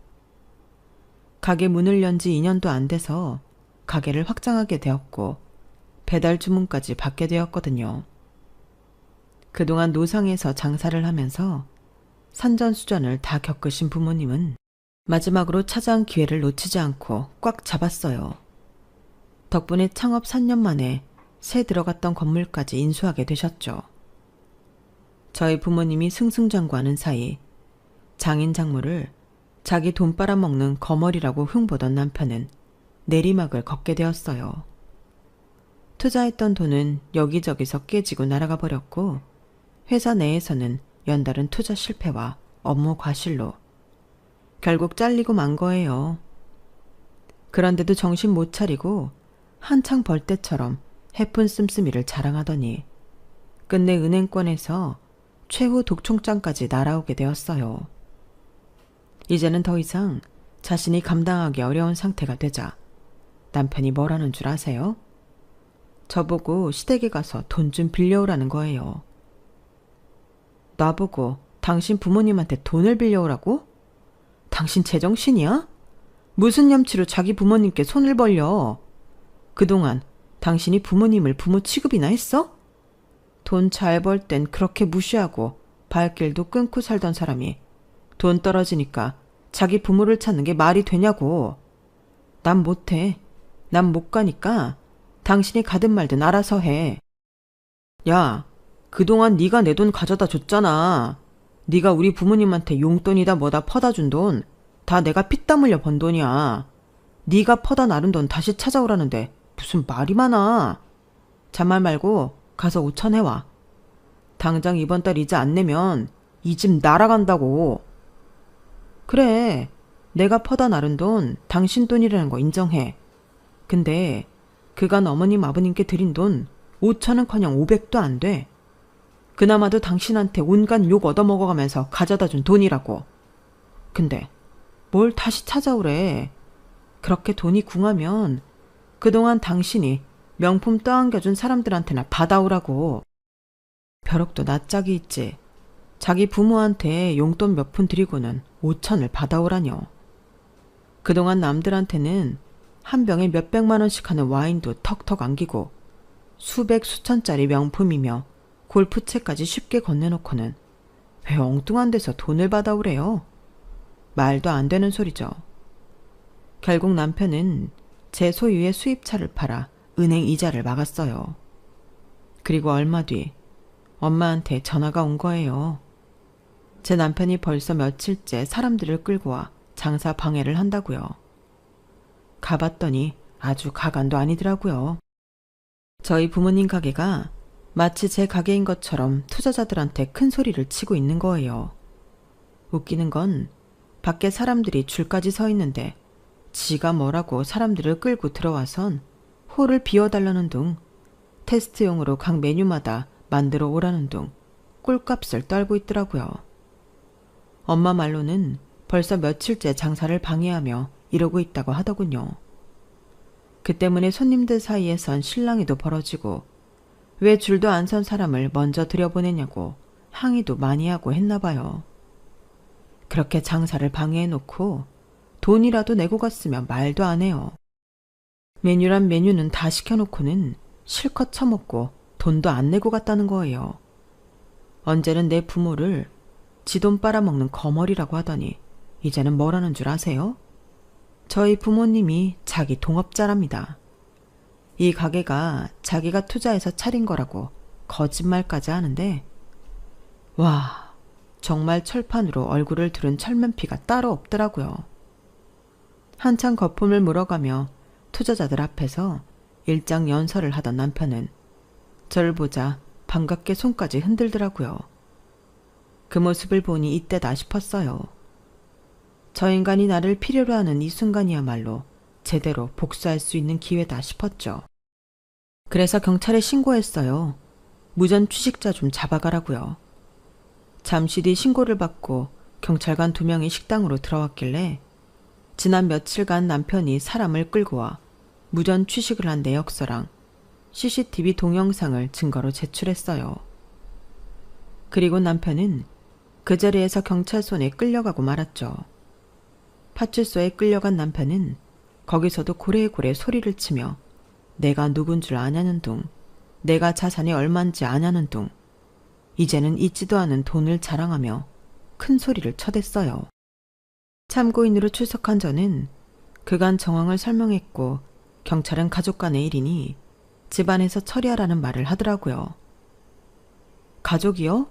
가게 문을 연 지 2년도 안 돼서 가게를 확장하게 되었고 배달 주문까지 받게 되었거든요. 그동안 노상에서 장사를 하면서 산전수전을 다 겪으신 부모님은 마지막으로 찾아온 기회를 놓치지 않고 꽉 잡았어요. 덕분에 창업 3년 만에 새 들어갔던 건물까지 인수하게 되셨죠. 저희 부모님이 승승장구하는 사이 장인 장모를 자기 돈 빨아먹는 거머리라고 흉보던 남편은 내리막을 걷게 되었어요. 투자했던 돈은 여기저기서 깨지고 날아가 버렸고 회사 내에서는 연달은 투자 실패와 업무 과실로 결국 잘리고 만 거예요. 그런데도 정신 못 차리고 한창 벌 때처럼 해픈 씀씀이를 자랑하더니 끝내 은행권에서 최후 독총장까지 날아오게 되었어요. 이제는 더 이상 자신이 감당하기 어려운 상태가 되자 남편이 뭐라는 줄 아세요? 저보고 시댁에 가서 돈 좀 빌려오라는 거예요. 나보고 당신 부모님한테 돈을 빌려오라고? 당신 제정신이야? 무슨 염치로 자기 부모님께 손을 벌려? 그동안 당신이 부모님을 부모 취급이나 했어? 돈 잘 벌 땐 그렇게 무시하고 발길도 끊고 살던 사람이 돈 떨어지니까 자기 부모를 찾는 게 말이 되냐고. 난 못해. 난 못 가니까 당신이 가든 말든 알아서 해. 야, 그동안 네가 내 돈 가져다 줬잖아. 네가 우리 부모님한테 용돈이다 뭐다 퍼다 준 돈 다 내가 피땀 흘려 번 돈이야. 네가 퍼다 나른 돈 다시 찾아오라는데 무슨 말이 많아. 잔말 말고 가서 5천 해와. 당장 이번 달 이자 안 내면 이 집 날아간다고. 그래, 내가 퍼다 나른 돈 당신 돈이라는 거 인정해. 근데 그간 어머님 아버님께 드린 돈 5천은커녕 500도 안 돼. 그나마도 당신한테 온갖 욕 얻어먹어가면서 가져다 준 돈이라고. 근데 뭘 다시 찾아오래. 그렇게 돈이 궁하면 그동안 당신이 명품 떠안겨준 사람들한테나 받아오라고. 벼룩도 낯짝이 있지. 자기 부모한테 용돈 몇 푼 드리고는 5천을 받아오라뇨. 그동안 남들한테는 한 병에 몇백만 원씩 하는 와인도 턱턱 안기고 수백 수천짜리 명품이며 골프채까지 쉽게 건네놓고는 왜 엉뚱한 데서 돈을 받아오래요? 말도 안 되는 소리죠. 결국 남편은 제 소유의 수입차를 팔아 은행 이자를 막았어요. 그리고 얼마 뒤 엄마한테 전화가 온 거예요. 제 남편이 벌써 며칠째 사람들을 끌고 와 장사 방해를 한다고요. 가봤더니 아주 가관도 아니더라고요. 저희 부모님 가게가 마치 제 가게인 것처럼 투자자들한테 큰 소리를 치고 있는 거예요. 웃기는 건 밖에 사람들이 줄까지 서 있는데 지가 뭐라고 사람들을 끌고 들어와선 홀을 비워달라는 둥, 테스트용으로 각 메뉴마다 만들어 오라는 둥 꿀값을 떨고 있더라고요. 엄마 말로는 벌써 며칠째 장사를 방해하며 이러고 있다고 하더군요. 그 때문에 손님들 사이에선 실랑이도 벌어지고 왜 줄도 안 선 사람을 먼저 들여보내냐고 항의도 많이 하고 했나 봐요. 그렇게 장사를 방해해놓고 돈이라도 내고 갔으면 말도 안 해요. 메뉴란 메뉴는 다 시켜놓고는 실컷 처먹고 돈도 안 내고 갔다는 거예요. 언제는 내 부모를 지 돈 빨아먹는 거머리라고 하더니 이제는 뭐라는 줄 아세요? 저희 부모님이 자기 동업자랍니다. 이 가게가 자기가 투자해서 차린 거라고 거짓말까지 하는데 와, 정말 철판으로 얼굴을 두른 철면피가 따로 없더라고요. 한창 거품을 물어가며 투자자들 앞에서 일장 연설을 하던 남편은 저를 보자 반갑게 손까지 흔들더라고요. 그 모습을 보니 이때다 싶었어요. 저 인간이 나를 필요로 하는 이 순간이야말로 제대로 복수할 수 있는 기회다 싶었죠. 그래서 경찰에 신고했어요. 무전 취식자 좀 잡아가라고요. 잠시 뒤 신고를 받고 경찰관 2명이 식당으로 들어왔길래 지난 며칠간 남편이 사람을 끌고 와 무전 취식을 한 내역서랑 CCTV 동영상을 증거로 제출했어요. 그리고 남편은 그 자리에서 경찰 손에 끌려가고 말았죠. 파출소에 끌려간 남편은 거기서도 고래고래 소리를 치며 내가 누군 줄 아냐는 둥, 내가 자산이 얼만지 아냐는 둥, 이제는 있지도 않은 돈을 자랑하며 큰 소리를 쳐댔어요. 참고인으로 출석한 저는 그간 정황을 설명했고 경찰은 가족 간의 일이니 집안에서 처리하라는 말을 하더라고요. 가족이요?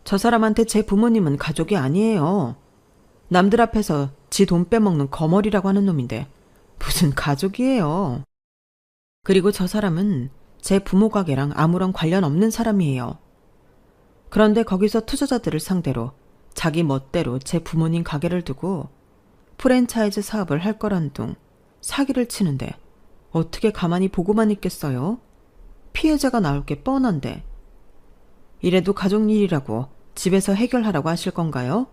저 사람한테 제 부모님은 가족이 아니에요. 남들 앞에서 지 돈 빼먹는 거머리라고 하는 놈인데 무슨 가족이에요. 그리고 저 사람은 제 부모 가게랑 아무런 관련 없는 사람이에요. 그런데 거기서 투자자들을 상대로 자기 멋대로 제 부모님 가게를 두고 프랜차이즈 사업을 할 거란 둥 사기를 치는데 어떻게 가만히 보고만 있겠어요? 피해자가 나올 게 뻔한데. 이래도 가족 일이라고 집에서 해결하라고 하실 건가요?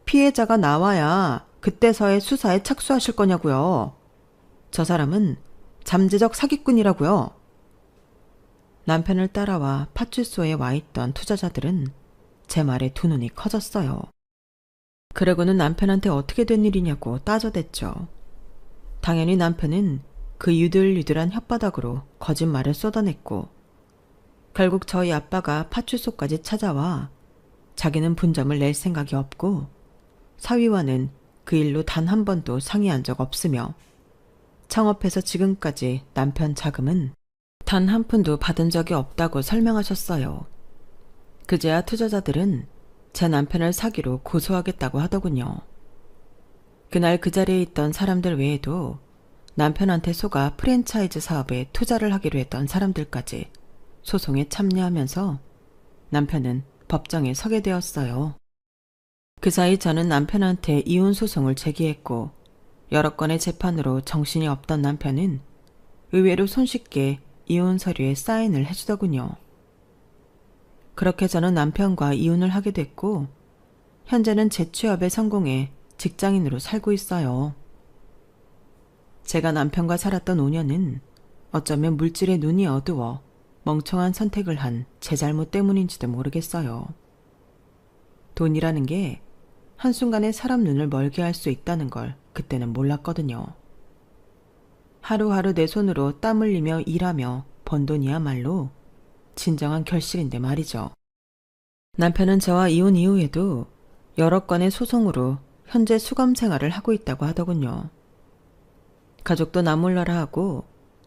피해자가 나와야 그때서야 수사에 착수하실 거냐고요. 저 사람은 잠재적 사기꾼이라고요. 남편을 따라와 파출소에 와 있던 투자자들은 제 말에 두 눈이 커졌어요. 그러고는 남편한테 어떻게 된 일이냐고 따져댔죠. 당연히 남편은 그 유들유들한 혓바닥으로 거짓말을 쏟아냈고 결국 저희 아빠가 파출소까지 찾아와 자기는 분점을 낼 생각이 없고 사위와는 그 일로 단 한 번도 상의한 적 없으며 창업해서 지금까지 남편 자금은 단 한 푼도 받은 적이 없다고 설명하셨어요. 그제야 투자자들은 제 남편을 사기로 고소하겠다고 하더군요. 그날 그 자리에 있던 사람들 외에도 남편한테 속아 프랜차이즈 사업에 투자를 하기로 했던 사람들까지 소송에 참여하면서 남편은 법정에 서게 되었어요. 그 사이 저는 남편한테 이혼 소송을 제기했고 여러 건의 재판으로 정신이 없던 남편은 의외로 손쉽게 이혼 서류에 사인을 해주더군요. 그렇게 저는 남편과 이혼을 하게 됐고 현재는 재취업에 성공해 직장인으로 살고 있어요. 제가 남편과 살았던 5년은 어쩌면 물질에 눈이 어두워 멍청한 선택을 한 제 잘못 때문인지도 모르겠어요. 돈이라는 게 한순간에 사람 눈을 멀게 할 수 있다는 걸 그때는 몰랐거든요. 하루하루 내 손으로 땀 흘리며 일하며 번 돈이야말로 진정한 결실인데 말이죠. 남편은 저와 이혼 이후에도 여러 건의 소송으로 현재 수감 생활을 하고 있다고 하더군요. 가족도 나몰라라 하고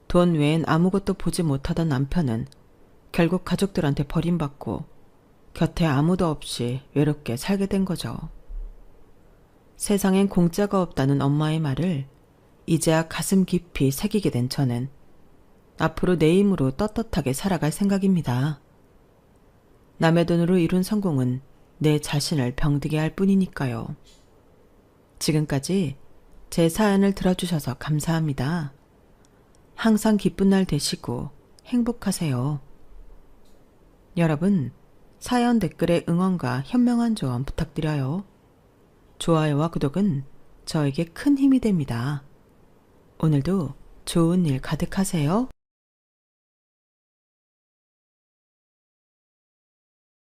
돈 외엔 아무것도 보지 못하던 남편은 결국 가족들한테 버림받고 곁에 아무도 없이 외롭게 살게 된 거죠. 세상엔 공짜가 없다는 엄마의 말을 이제야 가슴 깊이 새기게 된 저는 앞으로 내 힘으로 떳떳하게 살아갈 생각입니다. 남의 돈으로 이룬 성공은 내 자신을 병들게 할 뿐이니까요. 지금까지 제 사연을 들어주셔서 감사합니다. 항상 기쁜 날 되시고 행복하세요. 여러분, 사연 댓글에 응원과 현명한 조언 부탁드려요. 좋아요와 구독은 저에게 큰 힘이 됩니다. 오늘도 좋은 일 가득하세요.